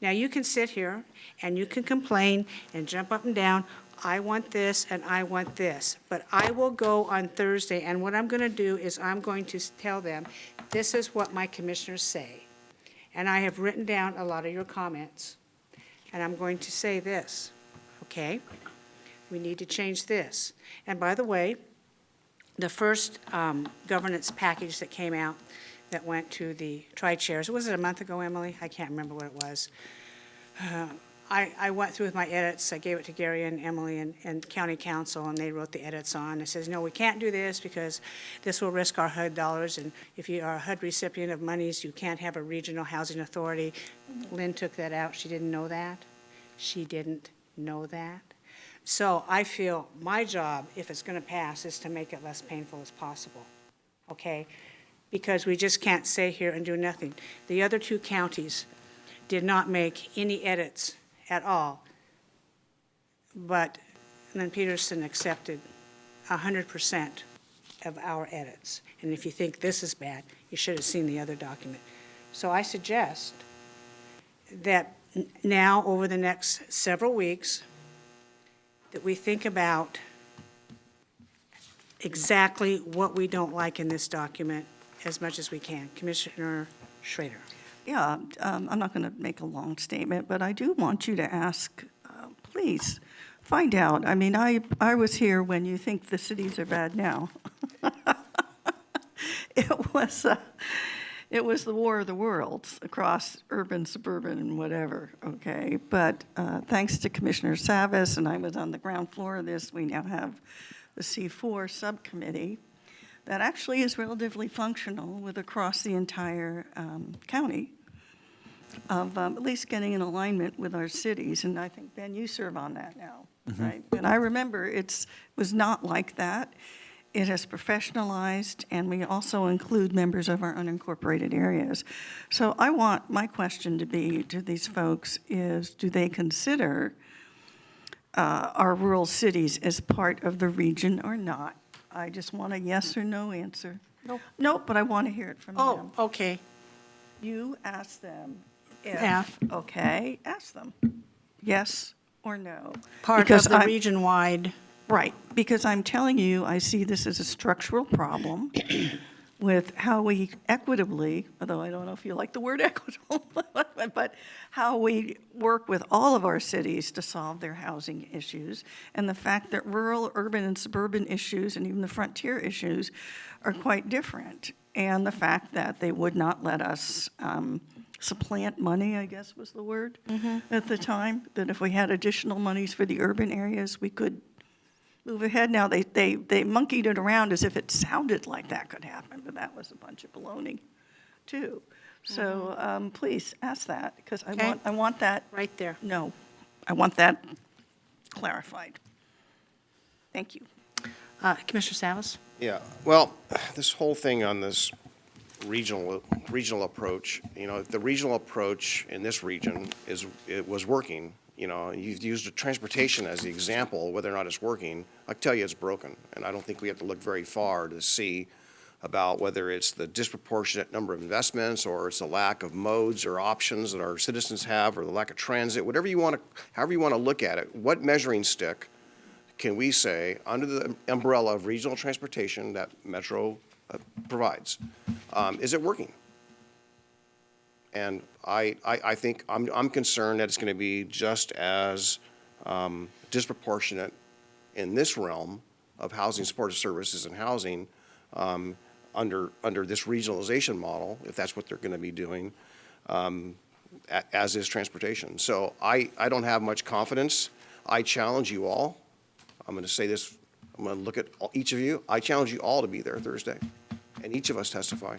Now, you can sit here and you can complain and jump up and down, I want this and I want this. But I will go on Thursday, and what I'm going to do is I'm going to tell them, this is what my commissioners say. And I have written down a lot of your comments. And I'm going to say this, okay? We need to change this. And by the way, the first governance package that came out that went to the tri-chairs, was it a month ago, Emily? I can't remember what it was. I went through with my edits. I gave it to Gary and Emily and County Council, and they wrote the edits on. It says, no, we can't do this because this will risk our HUD dollars, and if you are a HUD recipient of monies, you can't have a regional housing authority. Lynn took that out. She didn't know that. She didn't know that. So I feel my job, if it's going to pass, is to make it less painful as possible, okay? Because we just can't stay here and do nothing. The other two counties did not make any edits at all, but Lynn Peterson accepted 100% of our edits. And if you think this is bad, you should have seen the other document. So I suggest that now, over the next several weeks, that we think about exactly what we don't like in this document as much as we can. Commissioner Schrader. Yeah, I'm not going to make a long statement, but I do want you to ask, please, Find out. I mean, I was here when you think the cities are bad now. It was the war of the worlds across urban, suburban, and whatever, okay? But thanks to Commissioner Savas, and I was on the ground floor of this, we now have the C4 subcommittee that actually is relatively functional with across the entire county of at least getting in alignment with our cities. And I think, Ben, you serve on that now, right? And I remember it was not like that. It has professionalized, and we also include members of our unincorporated areas. So I want my question to be to these folks is, do they consider our rural cities as part of the region or not? I just want a yes or no answer. Nope. Nope, but I want to hear it from Oh, them. okay. You ask them if, Yeah. okay, ask them, yes or no. Part of Because the I- region-wide. Right, because I'm telling you, I see this as a structural problem with how we equitably, although I don't know if you like the word equitable, but how we work with all of our cities to solve their housing issues, and the fact that rural, urban, and suburban issues, and even the frontier issues, are quite different. And the fact that they would not let us supplant money, I guess was the word at the time, that if we had additional monies for the urban areas, we could move ahead. Now, they monkeyed it around as if it sounded like that could happen, but that was a bunch of baloney, too. So please, ask that, because Okay. I want that. Right there. No, I want that clarified. Thank you. Commissioner Savas? Yeah, well, this whole thing on this regional approach, the regional approach in this region it was working. You've used transportation as the example, whether or not it's working. I tell you it's broken, and I don't think we have to look very far to see about whether it's the disproportionate number of investments or it's the lack of modes or options that our citizens have or the lack of transit, however you want to look at it. What measuring stick can we say under the umbrella of regional transportation that Metro provides, is it working? And I think I'm concerned that it's going to be just as disproportionate in this realm of housing supported services and housing under this regionalization model, if that's what they're going to be doing, as is transportation. So I don't have much confidence. I challenge you all. I'm going to say this. I'm going to look at each of you. I challenge you all to be there Thursday, and each of us testify.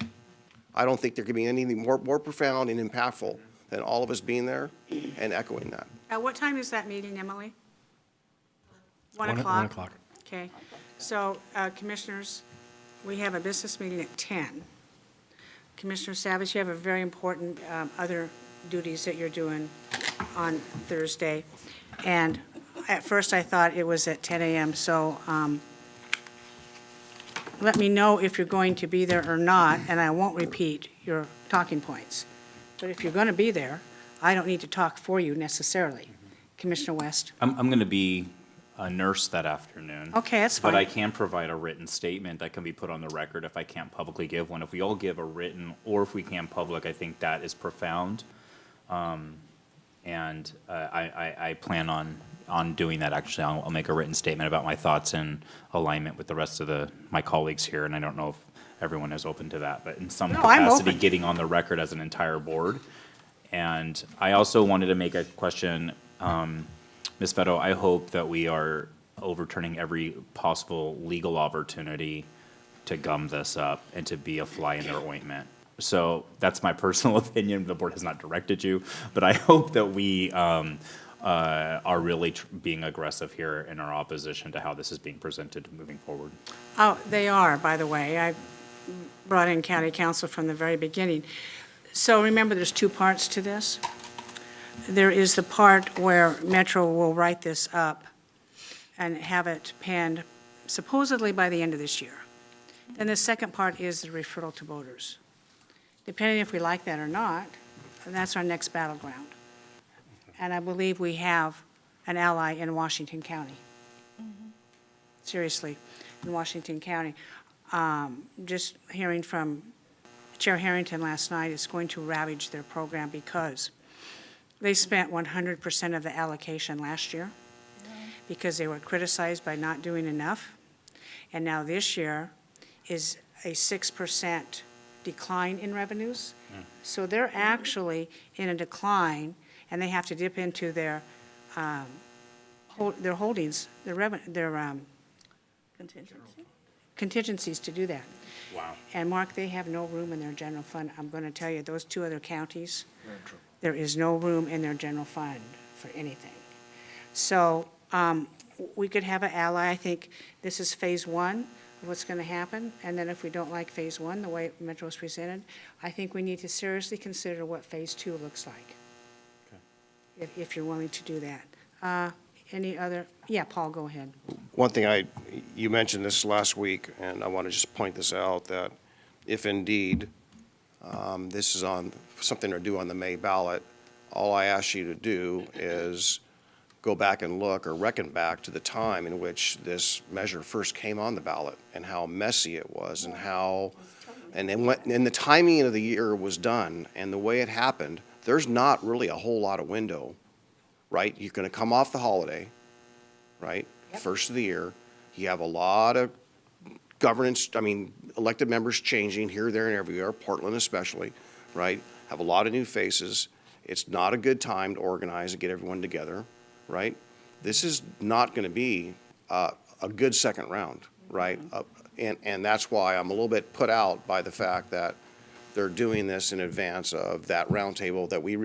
I don't think there could be anything more profound and impactful than all of us being there and echoing that. At what time is that meeting, Emily? 1 1 o'clock? o'clock. Okay. So, Commissioners, we have a business meeting at 10. Commissioner Savage, you have a very important other duties that you're doing on Thursday. And at first, I thought it was at 10 a.m., so let me know if you're going to be there or not, and I won't repeat your talking points. But if you're going to be there, I don't need to talk for you necessarily. Commissioner West? I'm going to be a nurse that afternoon. Okay, that's fine. But I can provide a written statement that can be put on the record if I can't publicly give one. If we all give a written, or if we can public, I think that is profound. And I plan on doing that. Actually, I'll make a written statement about my thoughts in alignment with the rest of my colleagues here, and I don't know if everyone is open to that, but in some No, I'm capacity, open. getting on the record as an entire board. And I also wanted to make a question, Ms. Vetto, I hope that we are overturning every possible legal opportunity to gum this up and to be a fly in their ointment. So that's my personal opinion. The board has not directed you, but I hope that we are really being aggressive here in our opposition to how this is being presented moving forward. Oh, they are, by the way. I brought in county council from the very beginning. So remember, there's two parts to this. There is the part where Metro will write this up and have it panned supposedly by the end of this year. Then the second part is the referral to voters. Depending if we like that or not, that's our next battleground. And I believe we have an ally in Washington County. Seriously, in Washington County. Just hearing from Chair Harrington last night, it's going to ravage their program because they spent 100% of the allocation last year. because they were criticized by not doing enough. And now this year is a 6% decline in revenues. So they're actually in a decline, and they have to dip into their holdings, their Contingency? contingencies to do that. Wow. And Mark, they have no room in their general fund. I'm going to tell you, those two other counties, there is no room in their general fund for anything. So we could have an ally. I think this is phase one of what's going to happen. And then if we don't like phase one, the way Metro is presented, I think we need to seriously consider what phase two looks like, if you're willing to do that. Any other? Yeah, Paul, go ahead. One thing you mentioned this last week, and I want to just point this out, that if indeed this is on something to do on the May ballot, all I ask you to do is go back and look or reckon back to the time in which this measure first came on the ballot and how messy it was and and the timing of the year was done and the way it happened. There's not really a whole lot of window, right? You're going to come off the holiday, right? First of the year. You have a lot of governance, elected members changing here, there, and everywhere, Portland especially, right? Have a lot of new faces. It's not a good time to organize and get everyone together, right? This is not going to be a good second round, right? And that's why I'm a little bit put out by the fact that they're doing this in advance of that roundtable that we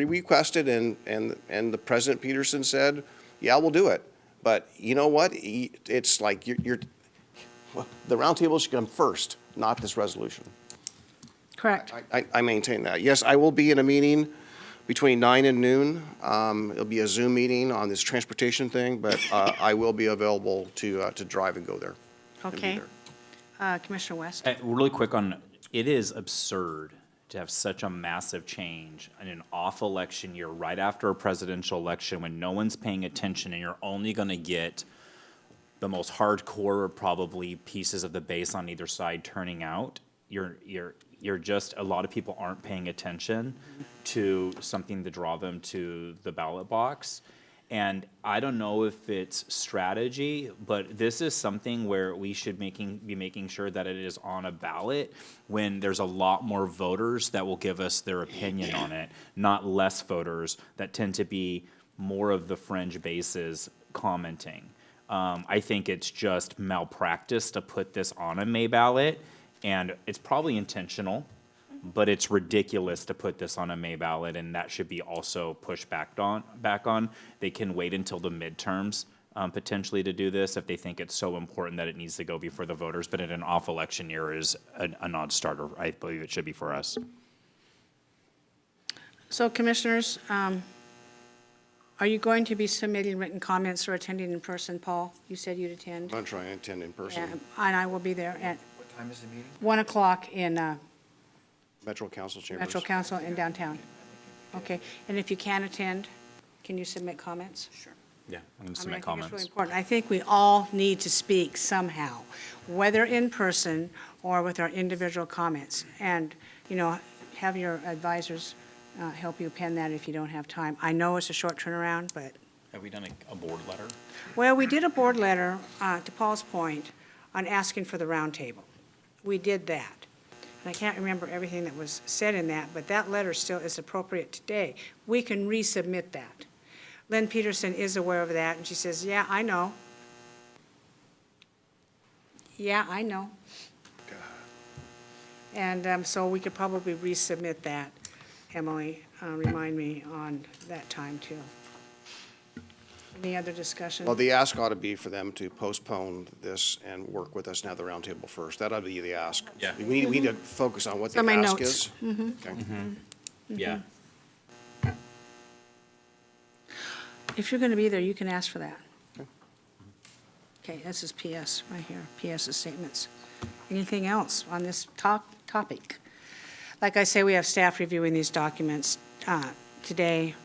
requested, and the President Peterson said, yeah, we'll do it. But you know what? It's like the roundtable should come first, not this resolution. Correct. I maintain that. Yes, I will be in a meeting between 9 and noon. It'll be a Zoom meeting on this transportation thing, but I will be available to drive and go there. and be Okay. there. Commissioner West? Really quick it is absurd to have such a massive change in an off-election year, right after a presidential election, when no one's paying attention, and you're only going to get the most hardcore, probably, pieces of the base on either side turning out. You're just, a lot of people aren't paying attention to something to draw them to the ballot box. And I don't know if it's strategy, but this is something where we should be making sure that it is on a ballot when there's a lot more voters that will give us their opinion on it, not less voters that tend to be more of the fringe bases commenting. I think it's just malpractice to put this on a May ballot, and it's probably intentional, but it's ridiculous to put this on a May ballot, and that should be also pushed back on. They can wait until the midterms potentially to do this if they think it's so important that it needs to go before the voters, but in an off-election year is a non-starter. I believe it should be for us. So, Commissioners, are you going to be submitting written comments or attending in person, Paul? You said you'd attend. I'm going to try and attend in person. And I will be there at What time is the meeting? 1 o'clock in Metro Council Chambers. Metro Council in downtown. Okay, and if you can attend, can you submit comments? Sure. Yeah, I'm going to I submit think it's comments. really important. I think we all need to speak somehow, whether in person or with our individual comments. And, have your advisors help you pen that if you don't have time. I know it's a short turnaround, but, Have we done a board letter? well, we did a board letter, to Paul's point, on asking for the roundtable. We did that. And I can't remember everything that was said in that, but that letter still is appropriate today. We can resubmit that. Lynn Peterson is aware of that, and she says, yeah, I know. Yeah, I know. And so we could probably resubmit that. Emily, remind me on that time, too. Any other discussion? Well, the ask ought to be for them to postpone this and work with us and have the roundtable first. That ought to be the ask. Yeah. We need to focus on what the On my ask notes. is. Okay. Yeah. If you're going to be there, you can ask for that. Okay, this is PS right here, PS statements. Anything else on this topic? Like I say, we have staff reviewing these documents today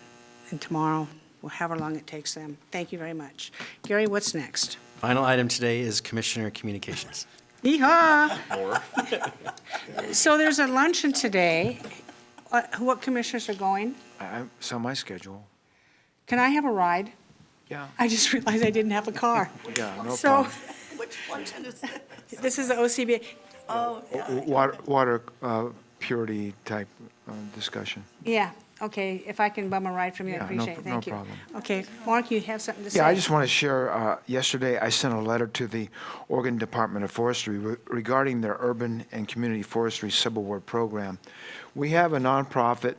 and tomorrow, however long it takes them. Thank you very much. Gary, what's next? Final item today is Commissioner Communications. Yeehaw! So there's a luncheon today. What commissioners are going? It's on my schedule. Can I have a ride? Yeah, I just realized I didn't have a car. yeah, no So, problem. Which function is that? this is the OCBA. Oh, Water purity type discussion. Yeah, okay, if I can bum a ride from you, I Yeah, appreciate it, no thank you. problem. Okay, Mark, you have something to say? Yeah, I just want to share, yesterday I sent a letter to the Oregon Department of Forestry regarding their urban and community forestry subaward program. We have a nonprofit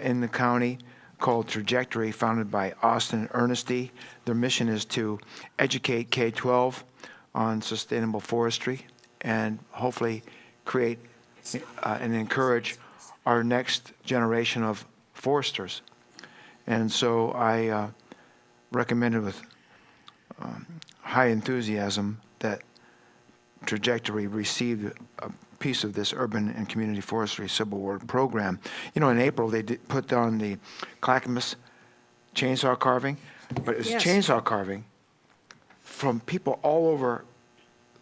in the county called Trajectory, founded by Austin Ernesty. Their mission is to educate K-12 on sustainable forestry and hopefully create and encourage our next generation of foresters. And so I recommended with high enthusiasm that Trajectory received a piece of this urban and community forestry subaward program. You know, in April, they put on the Clackamas chainsaw carving, but it's Yes. chainsaw carving from people all over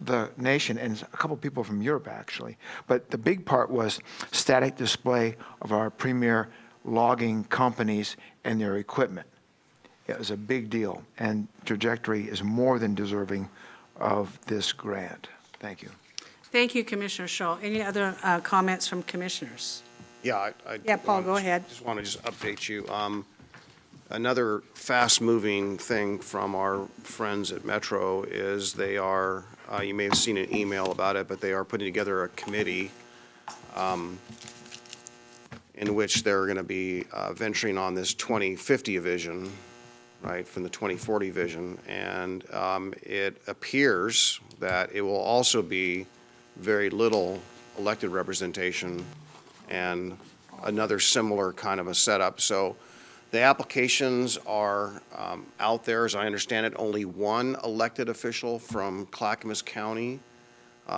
the nation, and a couple people from Europe, actually. But the big part was static display of our premier logging companies and their equipment. It was a big deal, and Trajectory is more than deserving of this grant. Thank you. Thank you, Commissioner Shaw. Any other comments from commissioners? Yeah, I. Yeah, Paul, go ahead. Just want to update you. Another fast-moving thing from our friends at Metro is they are, you may have seen an email about it, but they are putting together a committee in which they're going to be venturing on this 2050 vision, right, from the 2040 vision. And it appears that it will also be very little elected representation and another similar kind of a setup. So the applications are out there, as I understand it, only one elected official from Clackamas County.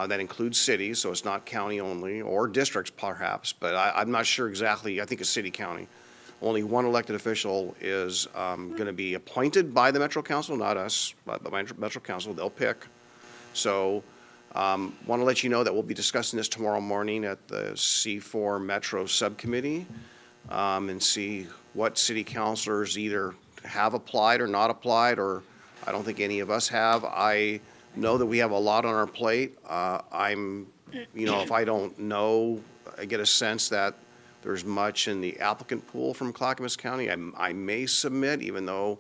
That includes cities, so it's not county only, or districts perhaps, but I'm not sure exactly. I think it's city county. Only one elected official is going to be appointed by the Metro Council, not us, but the Metro Council. They'll pick. So want to let you know that we'll be discussing this tomorrow morning at the C4 Metro Subcommittee and see what city councilors either have applied or not applied, or I don't think any of us have. I know that we have a lot on our plate. If I don't know, I get a sense that there's much in the applicant pool from Clackamas County. I may submit, even though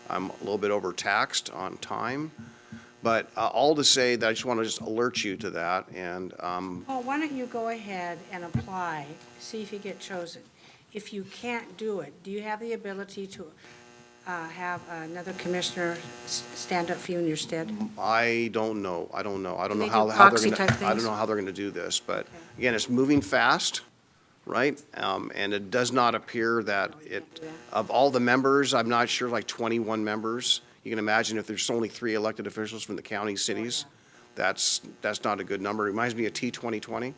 I'm a little bit overtaxed on time. But all to say that I just want to just alert you to that. And Paul, why don't you go ahead and apply, see if you get chosen. If you can't do it, do you have the ability to have another commissioner stand up for you in your stead? I don't know. I don't know they do how they're proxy going type to, I don't things? know how they're going to do this. But again, it's moving fast, right? And it does not appear that of all the members, I'm not sure, like 21 members. You can imagine if there's only 3 elected officials from the county cities, that's not a good number. It reminds me of T-2020,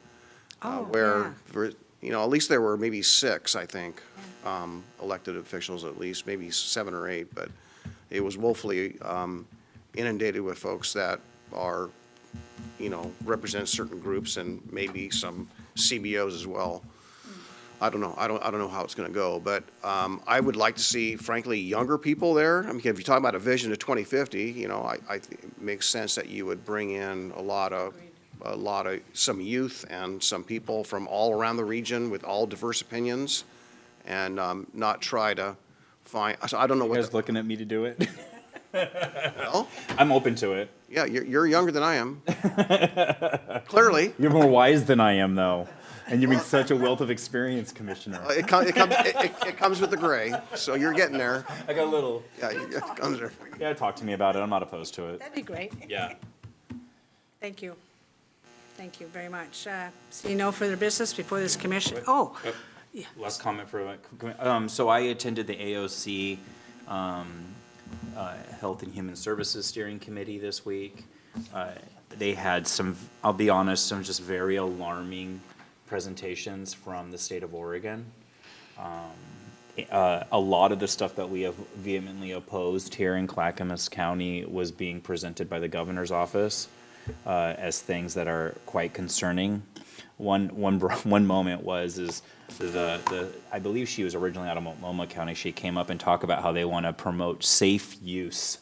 where, at least there were maybe 6, I think, elected officials at least, maybe 7 or 8, but it was woefully inundated with folks that are, represent certain groups and maybe some CBOs as well. I don't know. I don't know how it's going to go, but I would like to see, frankly, younger people there. I mean, if you talk about a vision to 2050, I think it makes sense that you would bring in a lot of some youth and some people from all around the region with all diverse opinions, and not try to find. So I don't know You what. guys looking at me to do it? Well, I'm open to it. yeah, you're younger than I am. Clearly. You're more wise than I am, though. And you bring such a wealth of experience, Commissioner. It comes with the gray, so you're getting there. I got a little. Yeah, it comes there. Yeah, talk to me about it. I'm not opposed to it. That'd be great. Yeah. Thank you. Thank you very much. See no further business before this commission. Oh, Last comment for so I attended the AOC Health and Human Services Steering Committee this week. They had some, I'll be honest, some just very alarming presentations from the state of Oregon. A lot of the stuff that we have vehemently opposed here in Clackamas County was being presented by the governor's office. as things that are quite concerning. One moment was I believe she was originally out of Multnomah County. She came up and talked about how they want to promote safe use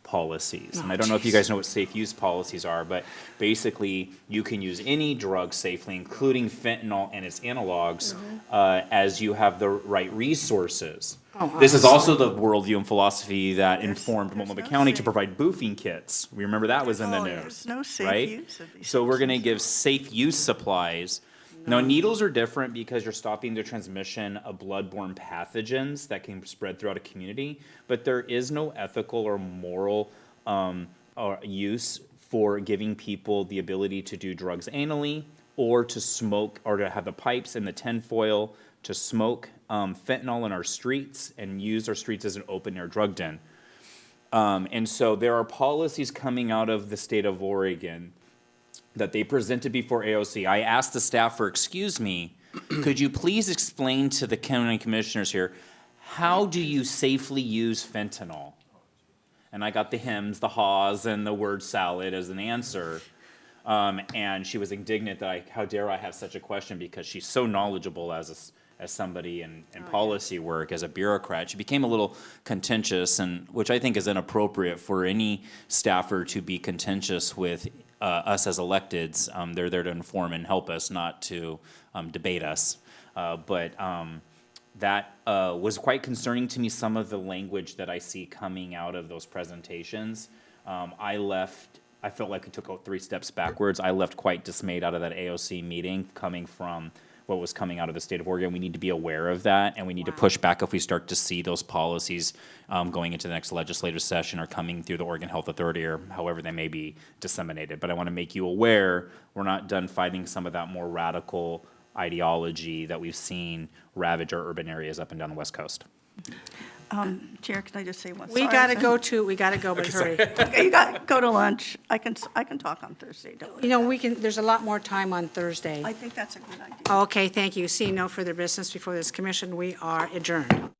policies. And I don't know if you guys know what safe use policies are, but basically you can use any drug safely, including fentanyl and its analogs, as you have the right resources. This is also the worldview and philosophy that informed Multnomah County to provide boofing kits. We remember that was in the news, There's no safe right? use of these So we're going to substances. give safe use supplies. Now, needles are different because you're stopping the transmission of bloodborne pathogens that can spread throughout a community, but there is no ethical or moral or use for giving people the ability to do drugs anally or to smoke or to have the pipes and the tinfoil to smoke fentanyl in our streets and use our streets as an open-air drug den. And so there are policies coming out of the state of Oregon that they presented before AOC. I asked the staff for, excuse me, could you please explain to the county commissioners here, how do you safely use fentanyl? And I got the hems, the haws, and the word salad as an answer. And she was indignant that how dare I have such a question, because she's so knowledgeable as somebody in policy work, as a bureaucrat. She became a little contentious, and which I think is inappropriate for any staffer to be contentious with us as electeds. They're there to inform and help us, not to debate us. But that was quite concerning to me, some of the language that I see coming out of those presentations. I felt like I took 3 steps backwards. I left quite dismayed out of that AOC meeting, coming from what was coming out of the state of Oregon. We need to be aware of that, and we need to push back if we start to see those policies going into the next legislative session or coming through the Oregon Health Authority or however they may be disseminated. But I want to make you aware, we're not done fighting some of that more radical ideology that we've seen ravage our urban areas up and down the West Coast. Chair, can I just say one? We got to go, but hurry. Okay, you got to go to lunch. I can talk on Thursday, don't worry. You know, there's a lot more time on Thursday. I think that's a good idea. Okay, thank you. Seeing no further business before this commission, we are adjourned.